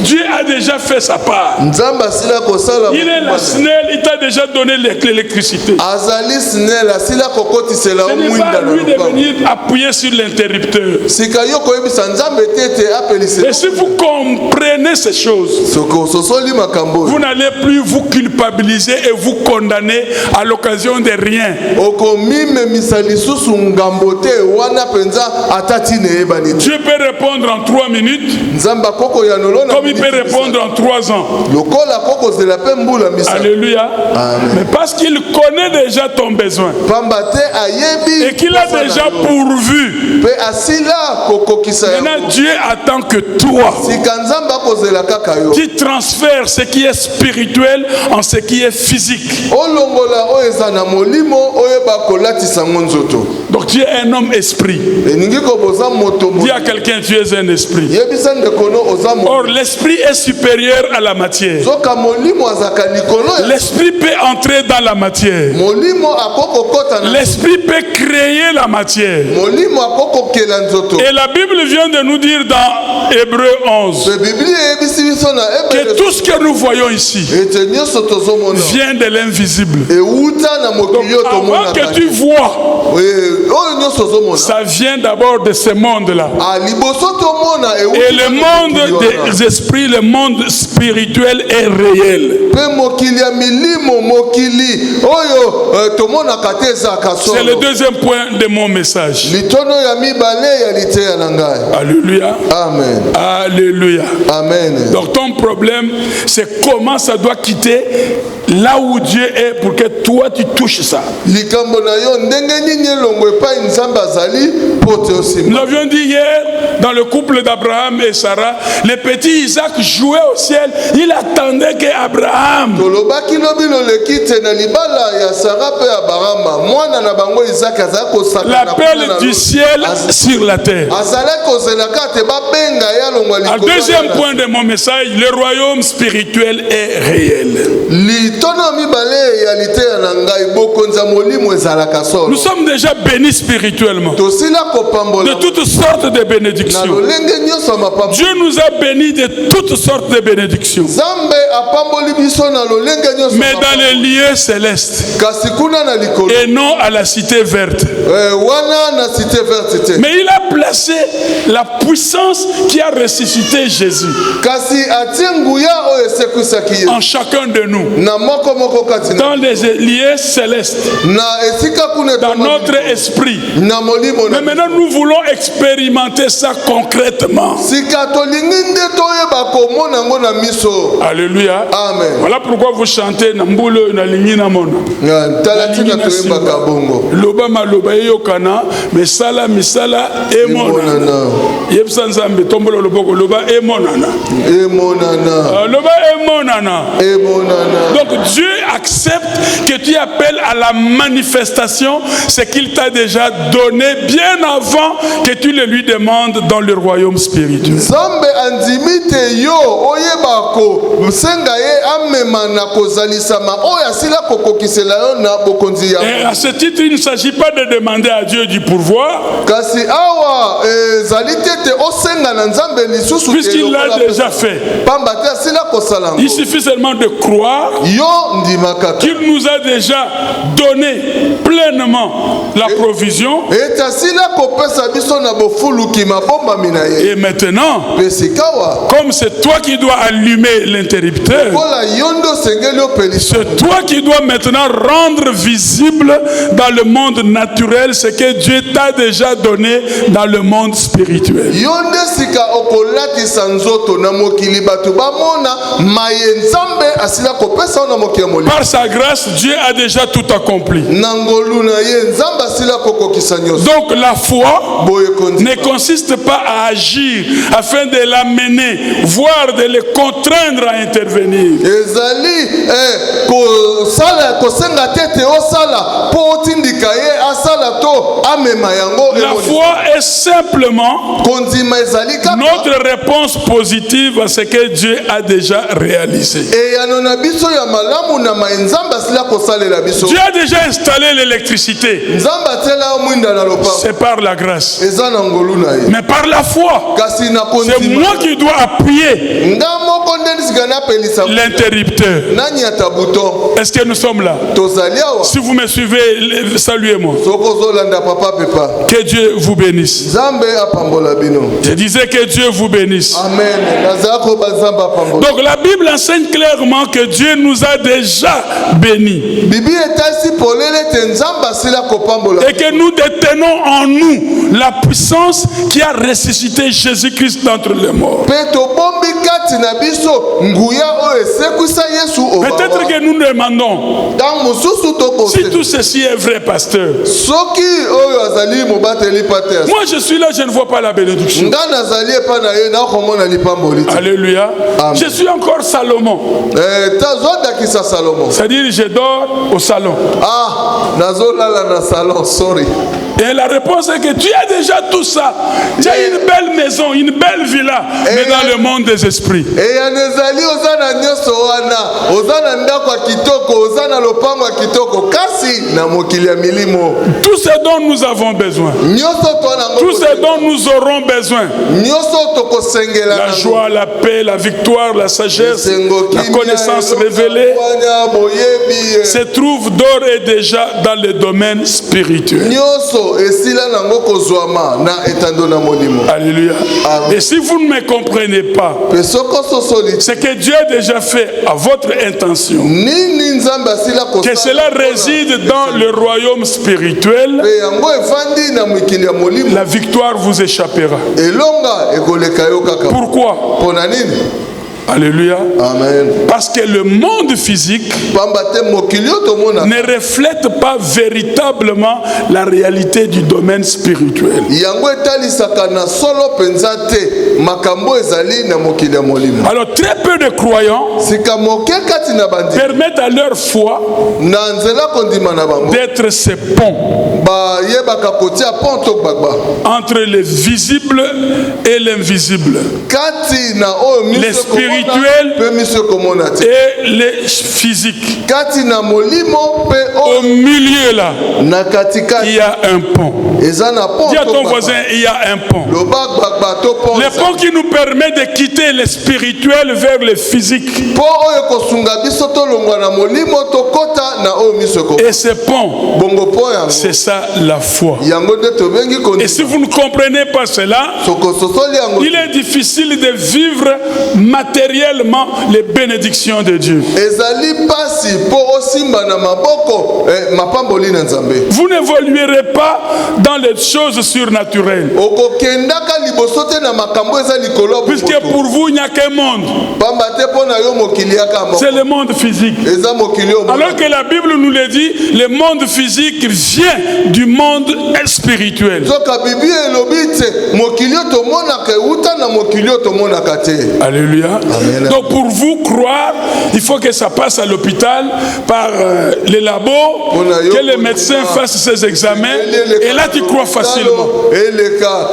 Dieu a déjà fait sa part. Il est la SNEL, il t'a déjà donné l'électricité. Ce n'est pas lui de venir appuyer sur l'interrupteur. Et si vous comprenez ces choses, vous n'allez plus vous culpabiliser et vous condamner à l'occasion de rien. Dieu peut répondre en 3 minutes, comme il peut répondre en 3 ans. Alléluia. Amen. Mais parce qu'il connaît déjà ton besoin et qu'il a déjà pourvu, maintenant Dieu attend que toi tu transfères ce qui est spirituel en ce qui est physique. Donc tu es un homme esprit. Dis à quelqu'un, tu es un esprit. Or l'esprit est supérieur à la matière. L'esprit peut entrer dans la matière. L'esprit peut créer la matière. Et la Bible vient de nous dire dans Hébreux 11 que tout ce que nous voyons ici vient de l'invisible. Donc avant que tu vois, ça vient d'abord de ce monde-là. Et le monde des esprits, le monde spirituel est réel. pe mokili ya milimo mokili oyo tomonaka te ezalaka solo. C'est le deuxième point de mon message. Litono ya mibale ya liteya na ngai. Alléluia. Amen. Alléluia. Amen. Donc ton problème, c'est comment ça doit quitter là où Dieu est pour que toi tu touches ça. Likambo na yo ndenge nini elongo epai nzambe azali pote osimba. Nous l'avions dit hier dans le couple d'Abraham et Sarah, le petit Isaac jouait au ciel, il attendait que Abraham. Tolobaki lobi loleki te na libala ya Sarah pe Abraham mwana na bango Isaac azali kosaka na l'appel du ciel sur la terre. azali kozelaka te babenga ya longwa likolo. Le deuxième point de mon message, le royaume spirituel est réel. Litono mibale ya liteya na ngai bokonza molimo ezalaka solo. Nous sommes déjà bénis spirituellement Tosila kopambola de toutes sortes de na bénédictions. lolenge nyonso mapambo. Dieu nous a bénis de toutes sortes de bénédictions. Zambe apamboli biso na lolenge nyonso Mais dans les lieux célestes kasi kuna na likolo et non à la cité verte. wana na cité verte te. Mais il a placé la puissance qui a ressuscité Jésus Kasi atie nguya oyo esekwisaki ye en chacun de nous na moko moko kati na dans les lieux célestes, na esika kuna dans notre esprit. na molimo Mais na maintenant nous voulons expérimenter ça concrètement. sika tolingi nde toyeba komona ngo na miso. Alléluia. Amen. Voilà pourquoi vous chantez na mbulo na lingi na mona. Tala tina toyebaka bongo. Loba maloba yokana misala misala emonana. Yebsa nzambe tombolo loboko loba emonana. Emonana. Loba emonana. Emonana. Donc Dieu accepte que tu appelles à la manifestation ce qu'il t'a déjà donné bien avant que tu le lui demandes dans le royaume spirituel. Zambe andimite yo oyeba ko msenga ye amema na kozalisama oyo asila kokokisela yo na bokonzi ya. Et à ce titre, il ne s'agit pas de demander à Dieu du pourvoir, kasi awa zalite te osenga na nzambe lisusu puisqu'il l'a déjà fait. pamba te asila kosala ngo. Il suffit seulement de croire Yo ndimaka qu'il nous a déjà donné pleinement la provision. et asila kopesa biso na bofuluki mabomba minaye. Et maintenant, Pesikawa comme c'est toi qui dois allumer l'interrupteur, kola yondo sengeli opelisa. c'est toi qui dois maintenant rendre visible dans le monde naturel ce que Dieu t'a déjà donné dans le monde spirituel. Yonde sika okolatisa nzoto na mokili batu bamona maye nzambe asila kopesa na mokili molimo. Par sa grâce, Dieu a déjà tout accompli. Nangolu na ye nzambe asila kokokisa nyonso. Donc la foi Boye kondi. ne consiste pas à agir afin de l'amener, voire de le contraindre à intervenir. Ezali kosala kosenga tete osala po otindika ye asala to amema yango. La foi est simplement Kondima ezali kaka notre réponse positive à ce que Dieu a déjà réalisé. eyano na biso ya malamu na nzambe asila kosalela biso. Dieu a déjà installé l'électricité. Nzambe atela mwinda na lopa. C'est par la grâce. Eza na ngolu na ye. Mais par la foi, Kasi na c'est kondima. moi qui dois appuyer Nga moko nde sika na pelisa. l'interrupteur. Nani atabuto. Est-ce que nous sommes là? Tozali awa. Si vous me suivez, saluez-moi. Soko zolanda papa pepa. Que Dieu vous bénisse. Nzambe apambola bino. Je disais que Dieu vous bénisse. Amen. Nazako bazamba apambola. Donc la Bible enseigne clairement que Dieu nous a déjà bénis Bibi etasi polele te nzambe asila kopambola. et que nous détenons en nous la puissance qui a ressuscité Jésus-Christ d'entre les morts. Peto bombi kati na biso nguya o esekuisa Yesu obawa. Peut-être que nous demandons, Dans mususu toko. si tout ceci est vrai, pasteur, Soki oyo azali mobateli pater. moi je suis là, je ne vois pas la bénédiction. Nga nazali epa na ye na komona lipamboli. Alléluia. Amen. Je suis encore Salomon. Tazodakisa Salomon. C'est-à-dire je dors au salon. Ah, nazolala na salon, sorry. Et la réponse est que tu as déjà tout ça. Tu as une belle maison, une belle villa, mais dans le monde des esprits. Eya nezali ozana nyoso wana, ozana ndako ya kitoko, ozana lopango ya kitoko, kasi na mokili ya milimo. Tout ce dont nous avons besoin, Nyoso to na tout ce dont nous aurons besoin, nyoso toko sengela la joie, la paix, la victoire, la sagesse, la connaissance révélée, se trouve d'ores et déjà dans le domaine spirituel. Nyoso nyonso esila nango kozwama na etando na molimo. Alléluia. Amen. Et si vous ne me comprenez pas, Pe soko sosoli c'est que Dieu a déjà fait à votre intention nini nzambe asila que cela réside dans le royaume spirituel, pe yango efandi na mikili ya molimo la victoire vous échappera. elonga ekoleka yo kaka. Pourquoi? Pona nini? Alléluia. Amen. Parce que le monde physique Pamba te mokili yo tomona ne reflète pas véritablement la réalité du domaine spirituel. yango etalisaka na solo penza te makambo ezali na mokili ya molimo. Alors très peu de croyants Sika moke kati na bandi permettent à leur foi na nzela kondima na bango d'être ces ponts ba yebaka kotia ponto gbagba entre le visible et l'invisible, kati na oyo les miso spirituels pe miso komona te et les physiques. kati na molimo pe Au oyo milieu là, na il katikati y a un pont. eza na Dis à ponto ton gbagba. voisin, il y a un pont. Loba gbagba to pont Le pont qui nous permet de quitter le spirituel vers le physique. po oyo kosunga biso tolongwa na molimo tokota na oyo miso ko Et ce pont, bongo po yango c'est ça la foi. yango nde tobengi Et si vous ne comprenez pas cela, soko sosoli yango il est difficile de vivre matériellement les bénédictions de Dieu. ezali pasi po osimba na maboko mapamboli na nzambe Vous n'évoluerez pas dans les choses surnaturelles. okokendaka liboso te na makambo eza likolo ya Puisque bomoto. pour vous, il n'y a qu'un monde. pamba te mpo na yo mokili yaka moko C'est le monde physique. eza mokili oyo Alors que la Bible nous le dit, le monde physique vient du monde spirituel. nzoka bibi elobi te mokili oyo tomonaka euta na mokili oyo tomonaka te. Alléluia. Amen. Donc pour vous croire, il faut que ça passe à l'hôpital par les labos, que les médecins fassent ces examens. Et là, tu crois facilement. eleka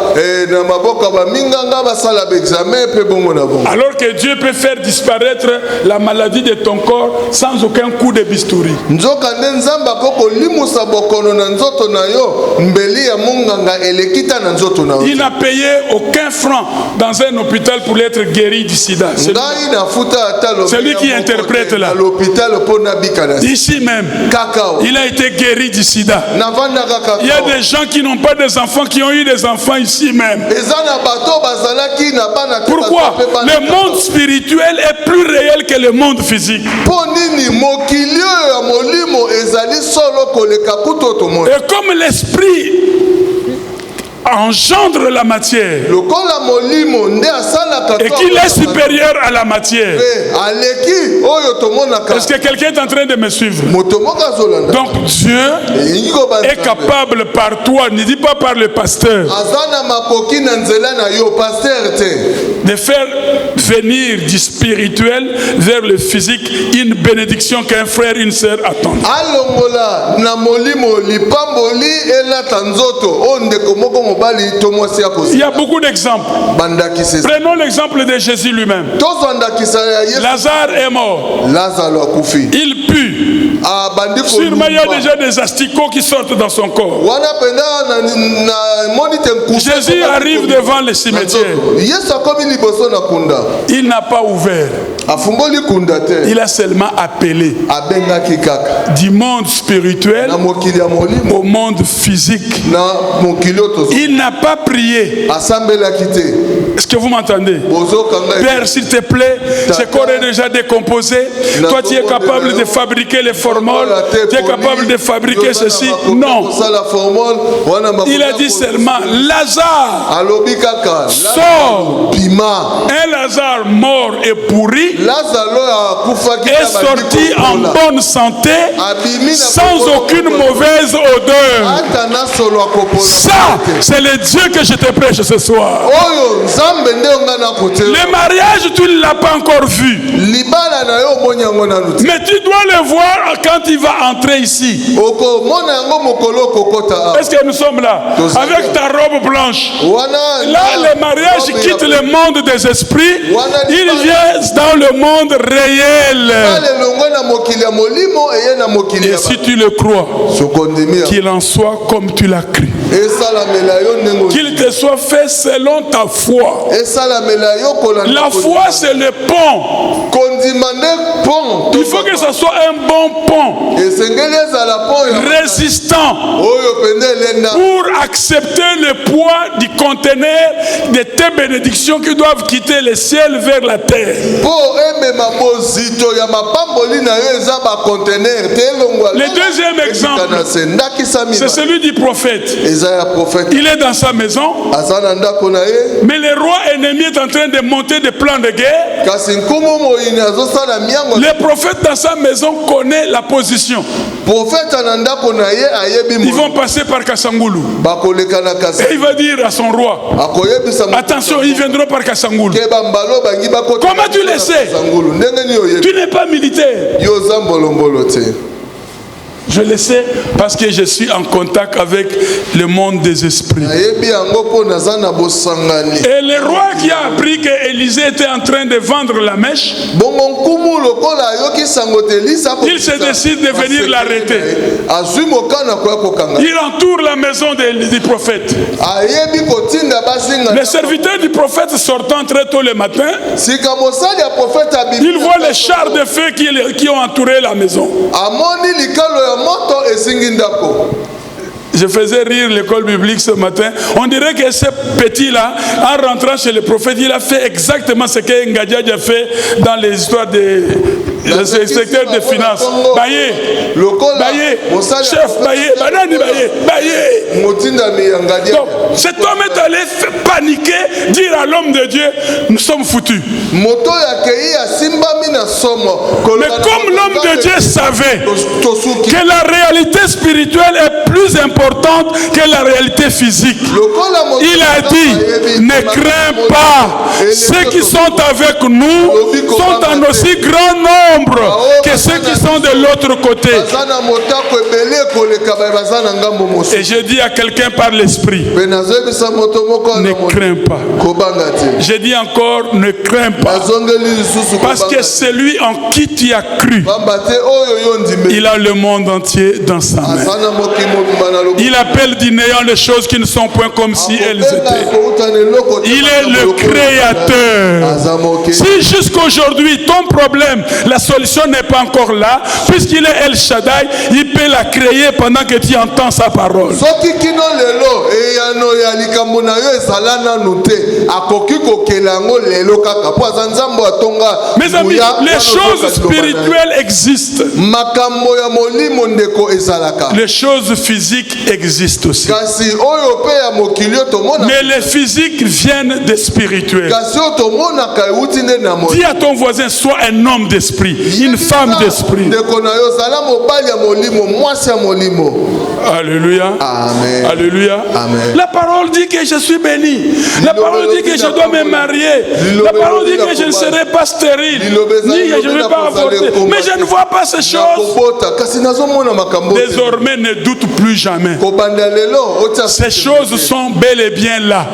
na maboko ya baminganga basala baexamen mpe bongo na bongo. Alors que Dieu peut faire disparaître la maladie de ton corps sans aucun coup de bistouri. nzoka nde nzambe akokolimusa bokono na nzoto na yo mbeli ya monganga elekita na nzoto na yo. Il n'a payé aucun franc dans un hôpital pour être guéri du sida. ngai nafuta ata Celui qui interprète là. l'hôpital mpo nabika na Ici même, kakao il a été guéri du sida. navandaka Il y a kakao des gens qui n'ont pas des enfants, qui ont eu des enfants ici même. eza na bato bazalaki na bana te Pourquoi? bato mpe bana Le monde spirituel est plus réel que le monde physique. mpo nini mokili oyo ya molimo ezali solo koleka kutu tomoni Et comme l'esprit engendre la matière lokola molimo nde asalaka et qu'il est supérieur à la matière. pe aleki oyo tomonaka Est-ce que quelqu'un est en train de me suivre? moto moko azolanda Donc Dieu elingi kobanza est capable par toi, ne dis pas par le pasteur, aza na makoki na nzela na yo paster te de faire venir du spirituel vers le physique une bénédiction qu'un frère, une sœur attendent. alongola na molimo lipamboli elata nzoto oyo ndeko moko mobali to mwasi ya Il y kozala a beaucoup d'exemples. bandakisa Prenons l'exemple de Jésus lui-même. tozwandakisa ya yesu Lazare est mort. lazaro akufi Il pue. abandi Sûrement, il y a kolumba déjà des asticots qui sortent dans son corps. wana penda na moni te nkusa Jésus arrive devant le cimetière. yesu akomi liboso na kunda Il n'a pas ouvert. afungoli kunda te Il a seulement appelé abengaki kaka du monde spirituel na mokili ya molimo au monde physique. na mokili oyo tozo Il n'a pas prié. asambelaki te Est-ce que vous m'entendez? bozokanga Père, s'il te plaît, ce corps est déjà décomposé. Toi, tu es capable de fabriquer les formules. Tu es capable de fabriquer ceci. Non. Il a dit seulement, Lazare, alobi kaka sors. bima Un Lazare mort et pourri lazaro akufaki est sorti en bonne santé abimi na sans bokolo aucune kolo. mauvaise odeur. ata na solo akopola Ça, c'est le Dieu que je te prêche ce soir. oyo nzambe nde onga na kotela Le mariage, tu ne l'as pas encore vu. libala na yo omoni yango nanu te Mais tu dois le voir quand il va entrer ici. okomona yango mokolo okokota awa. Est-ce que nous sommes là? Avec ta robe blanche. wana Là, le mariage quitte le monde des esprits. Il vient dans le monde réel. elongo na mokili ya molimo eye na mokili Et ya si tu le crois, sokondimi qu'il en soit comme tu l'as cru. esalamela yo ndenge Qu'il te soit fait selon ta foi. esalamela yo kolanda La foi, c'est le pont Il faut que ce soit un bon pont, résistant, pour accepter le poids du conteneur de tes bénédictions qui doivent quitter le ciel vers la terre. Le deuxième exemple, c'est celui du prophète. Il est dans sa maison, mais le roi ennemi est en train de monter des plans de guerre. Le prophète dans sa maison connaît la position. Ils vont passer par Kassangoulou. Et il va dire à son roi, attention, ils viendront par Kassangoulou. Comment tu le sais? Tu n'es pas militaire. Je le sais parce que je suis en contact avec le monde des esprits. Et le roi qui a appris qu'Élisée était en train de vendre la mèche, il se décide de venir l'arrêter. Il entoure la maison du prophète. Les serviteurs du prophète sortant très tôt le matin, ils voient les chars de feu qui ont entouré la maison. Je faisais rire l'école biblique ce matin. On dirait que ce petit-là, en rentrant chez le prophète, il a fait exactement ce que Ngadjadj a fait dans les histoires des secteur des finances. Baye, chef, Baye. Donc, cet homme est allé paniquer, dire à l'homme de Dieu, nous sommes foutus. Mais comme l'homme de Dieu savait que la réalité spirituelle est plus importante que la réalité physique, il a dit, ne crains pas, ceux qui sont avec nous sont en aussi grand nombre que ceux qui sont de l'autre côté. Et je dis à quelqu'un par l'esprit, ne crains pas. Je dis encore, ne crains pas. Parce que celui en qui tu as cru, il a le monde entier dans sa main. Il appelle du néant les choses qui ne sont point comme si elles étaient. Il est le créateur. Si jusqu'aujourd'hui ton problème, la solution n'est pas encore là, puisqu'il est El Shaddai, il peut la créer pendant que tu entends sa parole. Mes amis, les choses spirituelles existent. Les choses physiques existent aussi. Mais les physiques viennent des spirituels. Dis à ton voisin, sois un homme d'esprit, une femme d'esprit. Alléluia. Amen. Alléluia. Amen. La parole dit que je suis béni. La parole dit que je dois me marier. La parole dit que je ne serai pas stérile, ni que je ne vais pas avorter. Mais je ne vois pas ces choses. Désormais, ne doute plus jamais. Ces choses sont bel et bien là.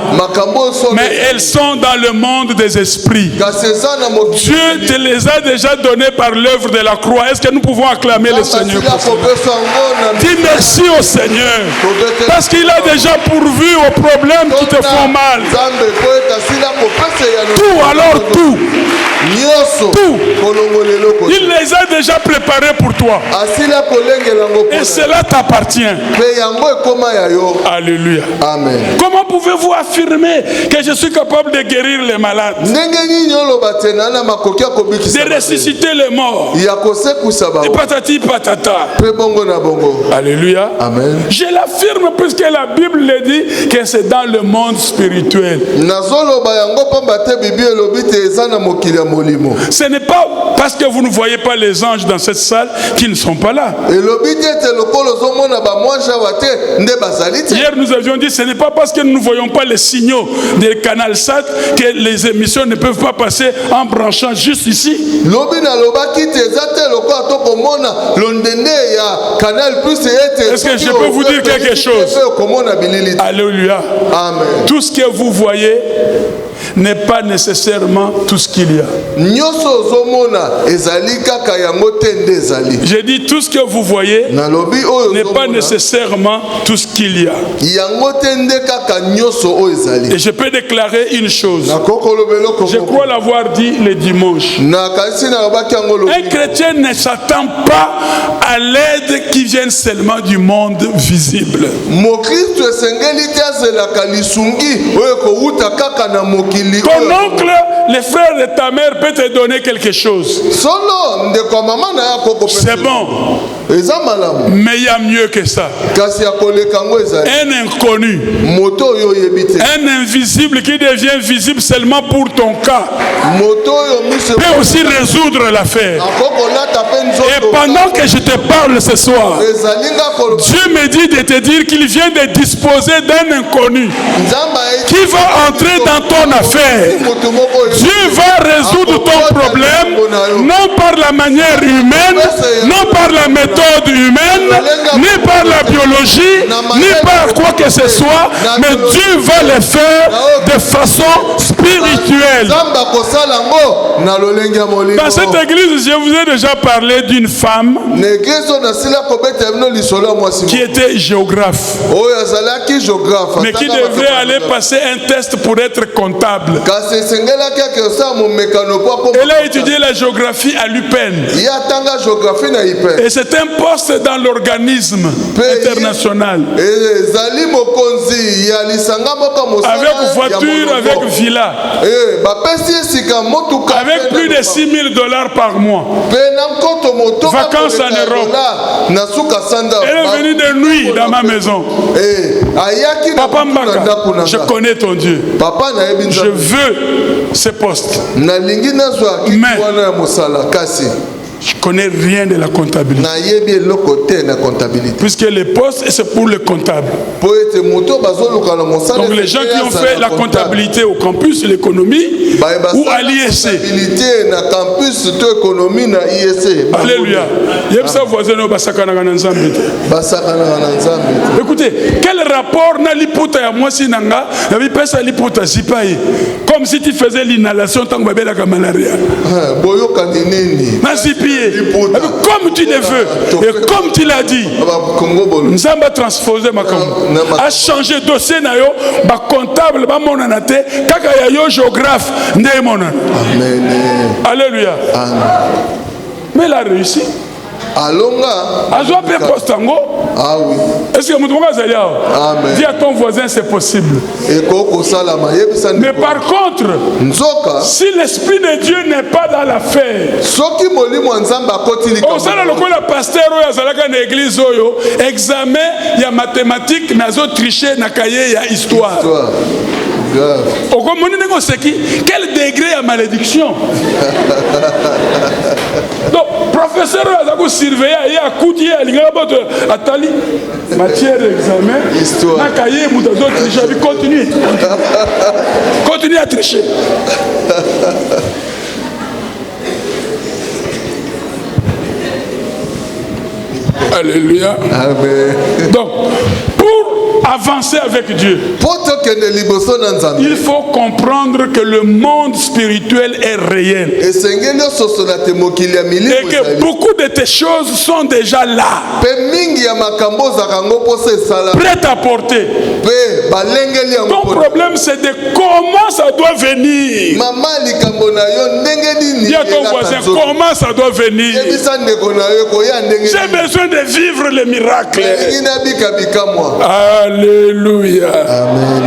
Mais elles sont dans le monde des esprits. Dieu te les a déjà données par l'œuvre de la croix. Est-ce que nous pouvons acclamer le Seigneur pour ça? Dis merci au Seigneur. Parce qu'il a déjà pourvu aux problèmes qui te font mal. Tout, alors tout. Tout. Il les a déjà préparés pour toi. Et cela t'appartient. Alléluia. Amen. Comment pouvez-vous affirmer que je suis capable de guérir les malades, de ressusciter les morts, et patati patata? Alléluia. Amen. Je l'affirme puisque la Bible le dit que c'est dans le monde spirituel. Ce n'est pas parce que vous ne voyez pas les anges dans cette salle qu'ils ne sont pas là. Hier nous avions dit ce n'est pas parce que nous ne voyons pas les signaux des canal SAT que les émissions ne peuvent pas passer en branchant juste ici. Est-ce que je peux vous dire quelque chose? Alléluia. Amen. Tout ce que vous voyez n'est pas nécessairement tout ce qu'il y a. nyonso ozomona ezali kaka yango te nde ezali. J'ai dit tout ce que vous voyez nalobi oyo n'est pas nécessairement tout ce qu'il y a. yango te nde kaka nyonso oyo ezali. Et je peux déclarer une chose. nakokoloba eloko Je crois l'avoir dit le dimanche. nakanisi nalobaki yango lobi. Un chrétien ne s'attend pas à l'aide qui vient seulement du monde visible. mokristo esengeli te azelaka lisungi oyo kowuta kaka na mokili Ton oyo. oncle, le frère de ta mère peut te donner quelque chose. solo ndeko ya mama na ye akokopesa. C'est bon, eza malamu mais il y a mieux que ça. kasi ya koleka yango ezali. Un inconnu, moto oyo oyebi te. un invisible qui devient visible seulement pour ton cas moto oyo miso peut aussi résoudre l'affaire. akokolata mpe Et nzoto. pendant que je te parle ce soir, ezali nga koloba. Dieu me dit de te dire qu'il vient de disposer d'un inconnu nzambe ayebi qui va entrer dans ton affaire. moto moko oyo. Dieu va résoudre ton problème, non par la manière humaine, non par la méthode humaine, ni par la biologie, ni par quoi que ce soit, mais Dieu va le faire de façon spirituelle. nzambe akosala yango na lolenge ya molimo. Dans cette église, je vous ai déjà parlé d'une femme na eglise oyo nasila kobeta bino lisolo ya mwasi qui était géographe, oyo azalaki géographe mais qui atanga devait bato aller passer un test pour être comptable. kasi esengelaki ake osala momekano po akoma. Elle a étudié la géographie à l'UPEN. ye atanga géographie na ipe. Et c'est un poste dans l'organisme international. ezali mokonzi ya lisanga moko mosala Avec ya voiture, molongo. avec villa, bapesi esika motuka avec plus de $6,000 par mois. mpe na nkoto moto Vacances en Europe. na suka sanda. Elle est venue de nuit dans ma maison. ayaki na Papa butu na ndako Mbaka, na je nga. connais ton Dieu. papa nayebi Je nzambe. veux ce poste. nalingi nazwa kiti Mais- wana ya mosala kasi Je connais rien de la comptabilité. nayebi eloko te na comptabilité Puisque le poste, c'est pour le comptable. po ete moto bazoluka na mosala. Donc les gens qui ont fait la comptabilité au campus, l'économie, ou à l'ISC. comptabilité na campus to économie na ISC. Alléluia. Yebsa voisin no basakana na nzambe te. basakana na nzambe te. Écoutez, quel rapport na liputa ya mwasi nanga, na bipesa liputa zipai. Comme si tu faisais l'inhalation tant que babela ka malaria. boyokani nini Na zipier. Comme tu le veux et comme tu l'as dit. Congo bolo. Nzamba transposé makambo. A changé dossier na yo, ba comptable ba monana te, kaka ya yo géographe ndé monana. Amen. Alléluia. Amen. Mais il a réussi. Alonga. Azwa pe postango. Ah oui. Est-ce que vous avez Amen. dis à ton voisin c'est possible. Ekoko salama yebisa Mais par contre, nzoka si l'esprit de Dieu n'est pas dans l'affaire, soki molimo nzambe akoti au sein de la pasteur oyo azalaka na église oyo, examen ya mathématique nazo tricher na cahier ya histoire. grave. Okomoni ndenge oseki, quel degré ya malédiction. Donc professeur oyo aza kosurveiller ye akuti ye alingaka bato atali matière d'examen Histoire. na cahier moto azo tricher abi continue à tricher. Alléluia. Amen. Donc, pour avancer avec Dieu, Poto kende liboso na nzambe. il faut comprendre que le monde spirituel est réel. Esengeli ososola te mokili ya milimo Et que ezali. beaucoup de tes choses sont déjà là, Pe mingi ya makambo ozaka yango mposa esala. prêtes à porter. Pe balengeli yango Ton mpona. problème, c'est de comment ça doit venir. Mama likambo na yo ndenge nini Dis à ton elaka voisin, nzoto. comment ça doit venir. Yebisa ndeko na yo koya ndenge J'ai nini. besoin de vivre les miracles. Ndenge na bika mwa. Alléluia. Amen.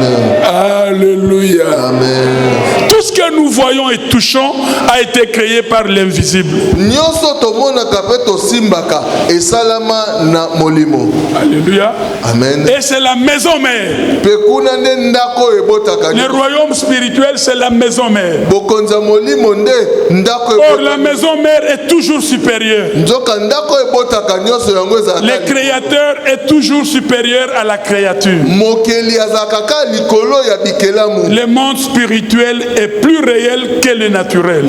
Alléluia. Amen. Tout ce que nous voyons et touchons a été créé par l'invisible. Nyonso tomonaka pe tosimbaka esalama na molimo. Alléluia. Amen. Et c'est la maison mère. Pe kuna nde ndako ebotaka. Le royaume spirituel, c'est la maison mère. Bokonza molimo nde ndako Or, la maison mère est toujours supérieure. nzoka ndako ebotaka nyonso yango ezalaka. Le créateur est toujours supérieur à la créature. Mokeli azalaka kaka likolo ya bikelamu. Le monde spirituel est est plus réel que le naturel.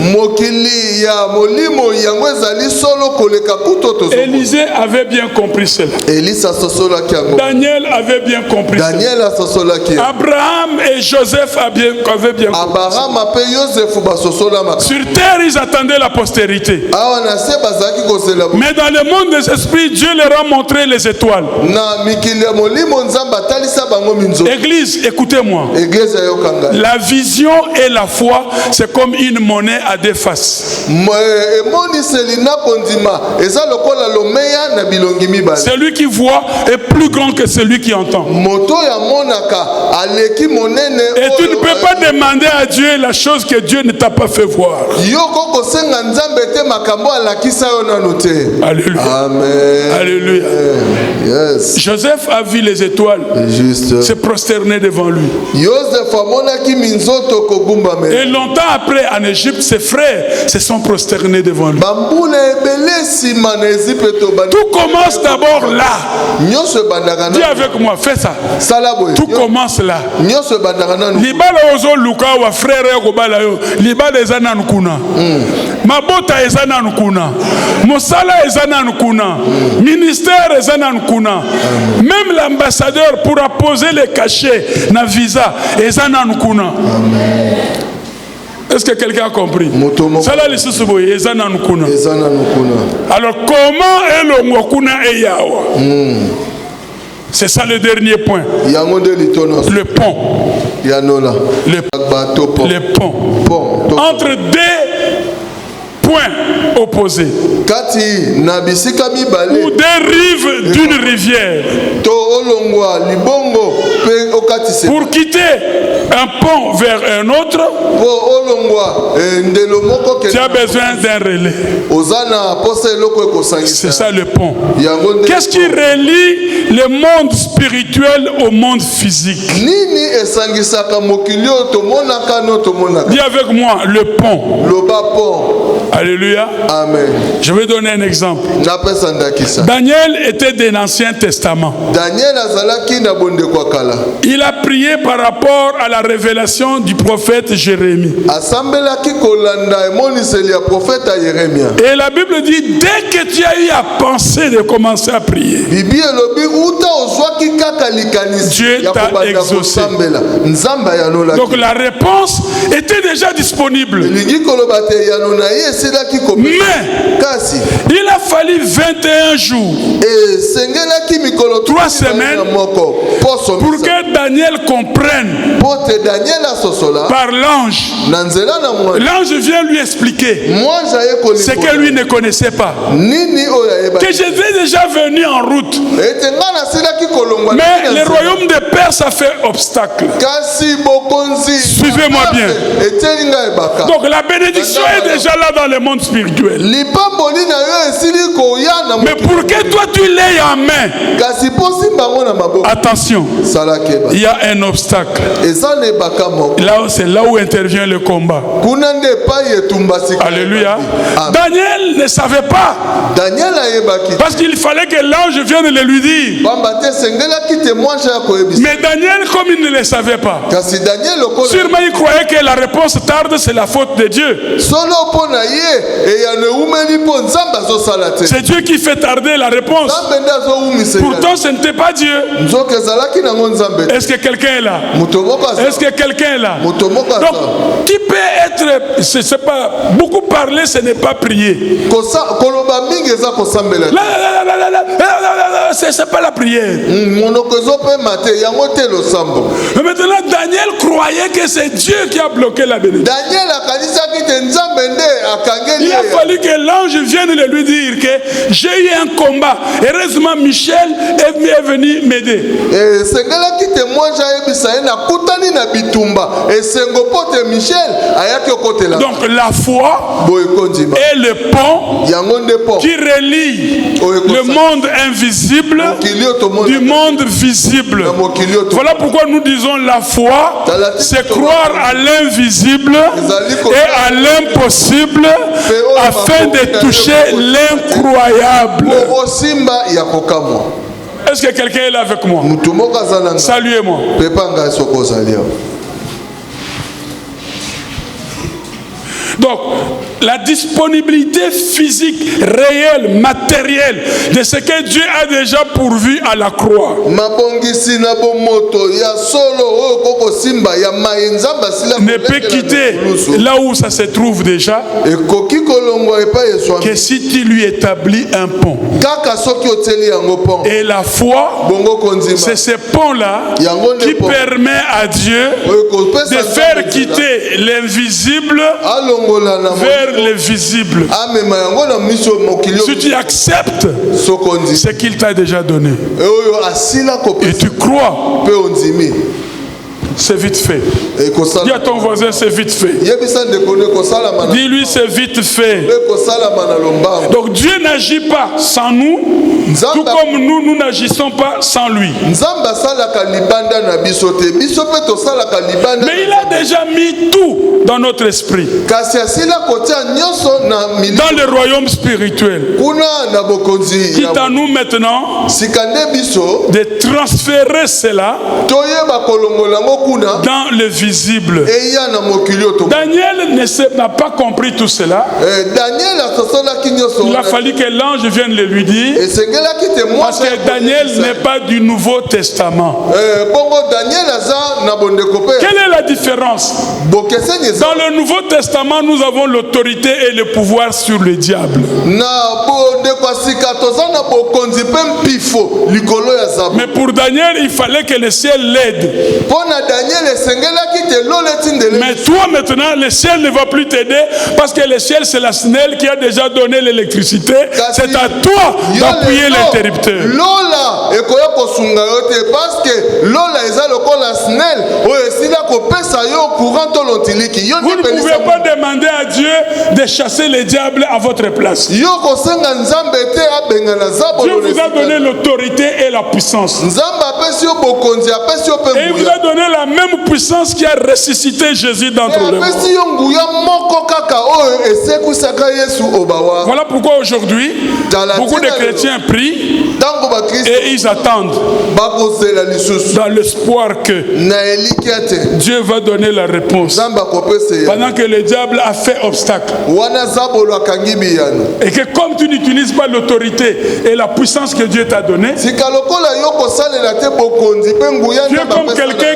Élisée avait bien compris cela. Daniel avait bien compris cela. Abraham et Joseph avaient bien compris cela. Sur terre, ils attendaient la postérité. Mais dans le monde des esprits, Dieu leur a montré les étoiles. Église, écoutez-moi. La vision et la foi, c'est comme une monnaie à deux faces. Celui qui voit est plus grand que celui qui entend. Et tu ne peux pas demander à Dieu la chose que Dieu ne t'a pas fait voir. Alléluia. Amen. Alléluia. Yes. Joseph a vu les étoiles se prosterner devant lui. Et longtemps après, en Égypte, ses frères se sont prosternés devant lui. Tout commence d'abord là. Dis avec moi, fais ça. Tout commence là. Libala ozo luka wa frère yo kobala yo. Libala ezana nkuna. Mabota ezana nkuna. Mosala ezana nkuna. Ministère ezana nkuna. Même l'ambassadeur pourra poser les cachets na visa ezana nkuna. Est-ce que quelqu'un a compris? Alors comment est le Mwakuna et Yawa? C'est ça le dernier point. Le pont. Le pont. Entre deux points opposés. Ou deux rives d'une rivière. Pour quitter un pont vers un autre, tu as besoin d'un relais. C'est ça le pont. Qu'est-ce qui relie le monde spirituel au monde physique? Dis avec moi, le pont. Alléluia. Amen. Je vais donner un exemple. Daniel était de l'Ancien Testament. Il a prié par rapport à la révélation du prophète Jérémie. Et la Bible dit, dès que tu as eu à penser de commencer à prier, Dieu t'a exaucé. Donc la réponse était déjà disponible. Mais il a fallu 21 jours, 3 semaines, pour que Daniel comprenne par l'ange. L'ange vient lui expliquer ce que lui ne connaissait pas. Que j'étais déjà venu en route. Mais le royaume de Perse a fait obstacle. Suivez-moi bien. Donc la bénédiction est déjà là dans le monde spirituel. Mais pour que toi tu l'aies en main, attention, il y a un obstacle. Là, c'est là où intervient le combat. Alléluia. Daniel ne savait pas. Parce qu'il fallait que l'ange vienne le lui dire. Mais Daniel, comme il ne le savait pas, sûrement il croyait que la réponse tarde, c'est la faute de Dieu. C'est Dieu qui fait tarder la réponse. Pourtant, ce n'était pas Dieu. Est-ce que quelqu'un est là? Est-ce que quelqu'un est là? Donc, qui peut être, c'est pas, beaucoup parler, ce n'est pas prier. C'est pas la prière. Mais maintenant, Daniel croyait que c'est Dieu qui a bloqué la bénédiction. Il a fallu que l'ange vienne le lui dire que j'ai eu un combat. Heureusement, Michel est venu m'aider. Donc la foi est le pont qui relie le monde invisible du monde visible. Voilà pourquoi nous disons la foi, c'est croire à l'invisible et à l'impossible afin de toucher l'incroyable. Est-ce que quelqu'un est là avec moi? Saluez-moi. Donc, la disponibilité physique, réelle, matérielle de ce que Dieu a déjà pourvu à la croix ne peut quitter là où ça se trouve déjà que si tu lui établis un pont. Et la foi, c'est ce pont-là qui permet à Dieu de faire quitter l'invisible vers le visible. Si tu acceptes ce qu'il t'a déjà donné et tu crois, c'est vite fait. Dis à ton voisin, c'est vite fait. Dis-lui, c'est vite fait. Donc Dieu n'agit pas sans nous, tout comme nous n'agissons pas sans lui. Mais il a déjà mis tout dans notre esprit, dans le royaume spirituel. Qui est à nous maintenant de transférer cela dans le visible. Daniel n'a pas compris tout cela. Il a fallu que l'ange vienne le lui dire, parce que Daniel n'est pas du Nouveau Testament. Quelle est la différence? Dans le Nouveau Testament, nous avons l'autorité et le pouvoir sur le diable. Mais pour Daniel, il fallait que le ciel l'aide. Mais toi maintenant, le ciel ne va plus t'aider, parce que le ciel, c'est la SNEL qui a déjà donné l'électricité. C'est à toi d'appuyer l'interrupteur. Vous ne pouvez pas demander à Dieu de chasser les diables à votre place. Dieu vous a donné l'autorité et la puissance. Et il vous a donné la même puissance qui a ressuscité Jésus d'entre les morts. Voilà pourquoi aujourd'hui, beaucoup de chrétiens prient et ils attendent dans l'espoir que Dieu va donner la réponse, pendant que le diable a fait obstacle. Et que comme tu n'utilises pas l'autorité et la puissance que Dieu t'a donnée, tu es comme quelqu'un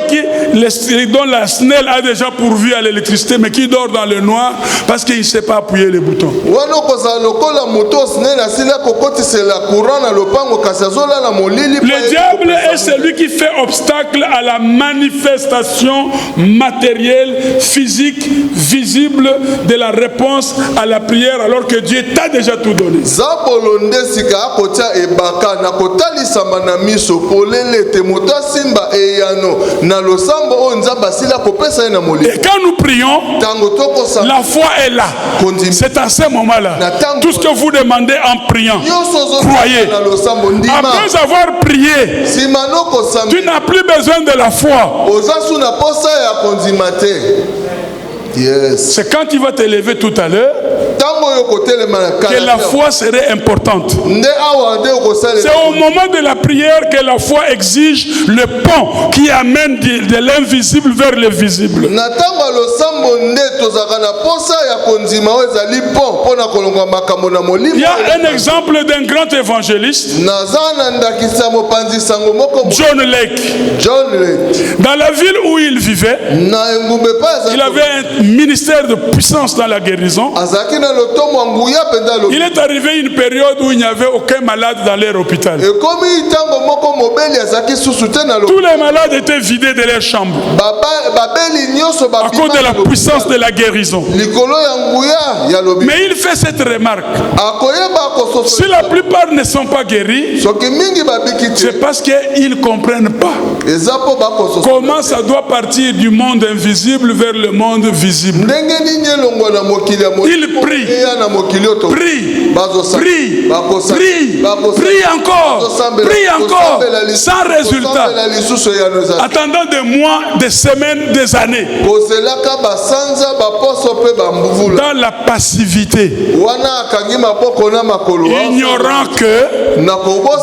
dont la SNEL a déjà pourvu à l'électricité, mais qui dort dans le noir parce qu'il ne sait pas appuyer les boutons. Le diable est celui qui fait obstacle à la manifestation matérielle, physique, visible de la réponse à la prière, alors que Dieu t'a déjà tout donné. Et quand nous prions, la foi est là. C'est à ce moment-là. Tout ce que vous demandez en priant, croyez. Après avoir prié, tu n'as plus besoin de la foi. Yes. C'est quand il va te lever tout à l'heure que la foi serait importante. C'est au moment de la prière que la foi exige le pont qui amène de l'invisible vers le visible. Il y a un exemple d'un grand évangéliste, John Lake. Dans la ville où il vivait, il avait un ministère de puissance dans la guérison. Il est arrivé une période où il n'y avait aucun malade dans leur hôpital. Tous les malades étaient vidés de leur chambre à cause de la puissance de la guérison. Mais il fait cette remarque: si la plupart ne sont pas guéris, c'est parce qu'ils ne comprennent pas comment ça doit partir du monde invisible vers le monde visible. Il prie, prie encore, sans résultat, attendant des mois, des semaines, des années. dans la passivité, ignorant que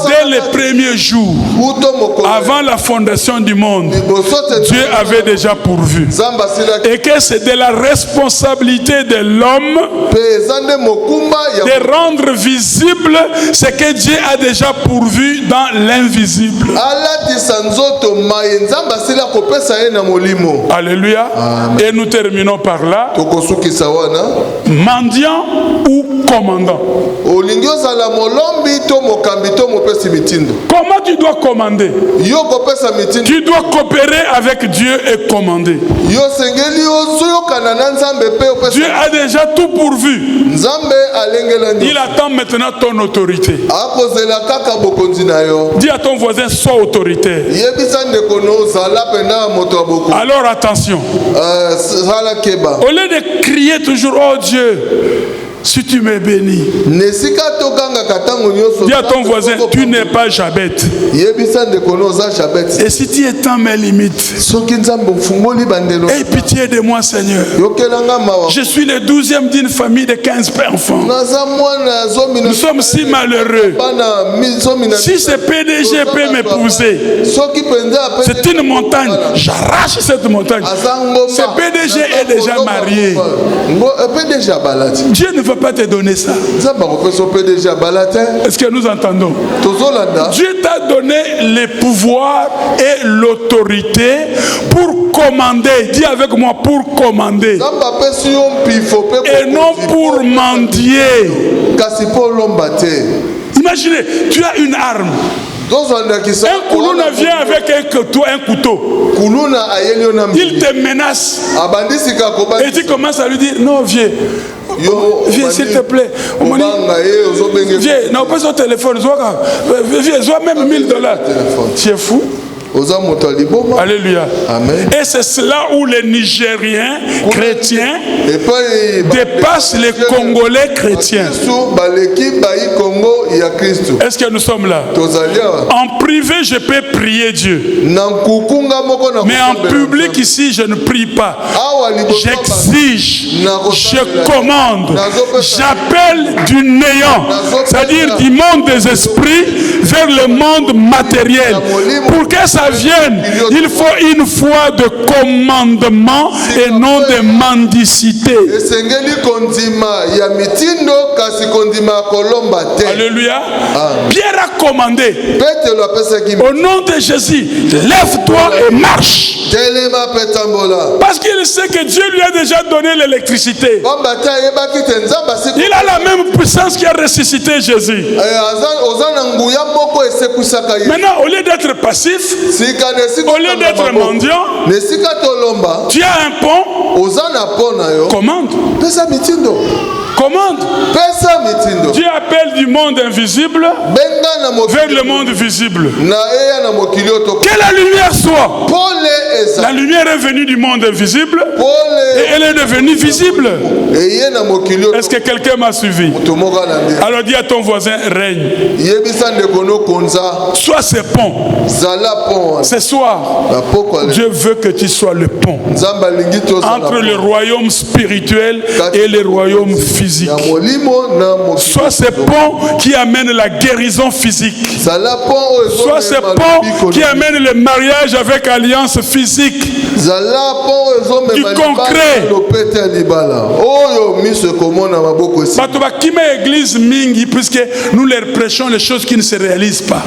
dès les premiers jours, avant la fondation du monde, Dieu avait déjà pourvu. Et que c'est de la responsabilité de l'homme de rendre visible ce que Dieu a déjà pourvu dans l'invisible. Alléluia. Amen. Et nous terminons par là. Mendiant ou commandant? Comment tu dois commander? Tu dois coopérer avec Dieu et commander. Dieu a déjà tout pourvu. Il attend maintenant ton autorité. Dis à ton voisin, sois autoritaire. Alors attention. Au lieu de crier toujours, oh Dieu, si tu me bénis, dis à ton voisin, tu n'es pas Jabet. Et si tu étends mes limites, aie pitié de moi, Seigneur. Je suis le 12e d'une famille de 15 enfants. Nous sommes si malheureux. Si ce PDG peut m'épouser, c'est une montagne. J'arrache cette montagne. Ce PDG est déjà marié. Dieu ne veut pas te donner ça. Est-ce que nous entendons? Dieu t'a donné les pouvoirs et l'autorité pour commander. Dis avec moi, pour commander. Et non pour mendier. Imaginez, tu as une arme. Un Koulouna vient avec un couteau. Il te menace. Et tu commences à lui dire, non, viens. Viens s'il te plaît. Viens, non, pas son téléphone. Viens, soit même $1000. Tu es fou? Alléluia. Amen. Et c'est cela où les Nigériens chrétiens dépassent les Congolais chrétiens. Est-ce que nous sommes là? En privé, je peux prier Dieu. Mais en public, ici, je ne prie pas. J'exige, je commande, j'appelle du néant, c'est-à-dire du monde des esprits vers le monde matériel. Pour que ça vienne, il faut une foi de commandement et non de mendicité. Alléluia. Pierre a commandé, au nom de Jésus, lève-toi et marche. Parce qu'il sait que Dieu lui a déjà donné l'électricité. Il a la même puissance qui a ressuscité Jésus. Maintenant, au lieu d'être passif, au lieu d'être mendiant, tu as un pont. Commande. Commande. Dieu appelle du monde invisible vers le monde visible. Que la lumière soit. La lumière est venue du monde invisible et elle est devenue visible. Est-ce que quelqu'un m'a suivi? Alors dis à ton voisin, règne. Sois ce pont. Ce soir, Dieu veut que tu sois le pont entre le royaume spirituel et le royaume physique. Soit ce pont qui amène la guérison physique. Soit ce pont qui amène le mariage avec alliance physique. Du concret. Église mingi, puisque nous leur prêchons les choses qui ne se réalisent pas.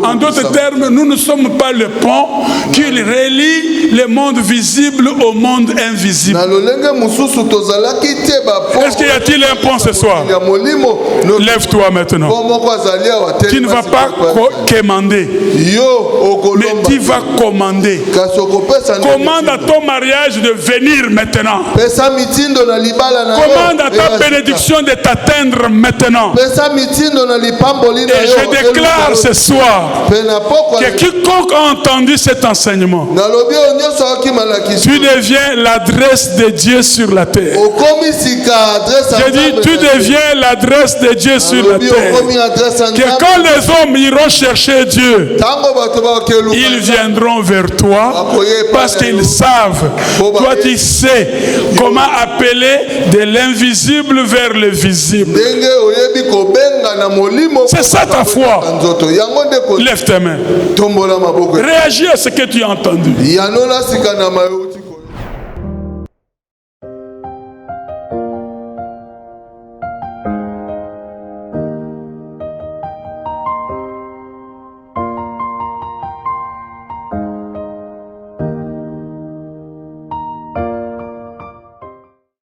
En d'autres termes, nous ne sommes pas le pont qui relie le monde visible au monde invisible. Est-ce qu'il y a-t-il un pont ce soir? Lève-toi maintenant. Tu ne vas pas commander, mais tu vas commander. Commande à ton mariage de venir maintenant. Commande à ta bénédiction de t'atteindre maintenant. Et je déclare ce soir que quiconque a entendu cet enseignement, tu deviens l'adresse de Dieu sur la terre. Je dis, tu deviens l'adresse de Dieu sur la terre. Que quand les hommes iront chercher Dieu, ils viendront vers toi parce qu'ils savent. Toi, tu sais comment appeler de l'invisible vers le visible. C'est ça ta foi. Lève tes mains. Réagis à ce que tu as entendu.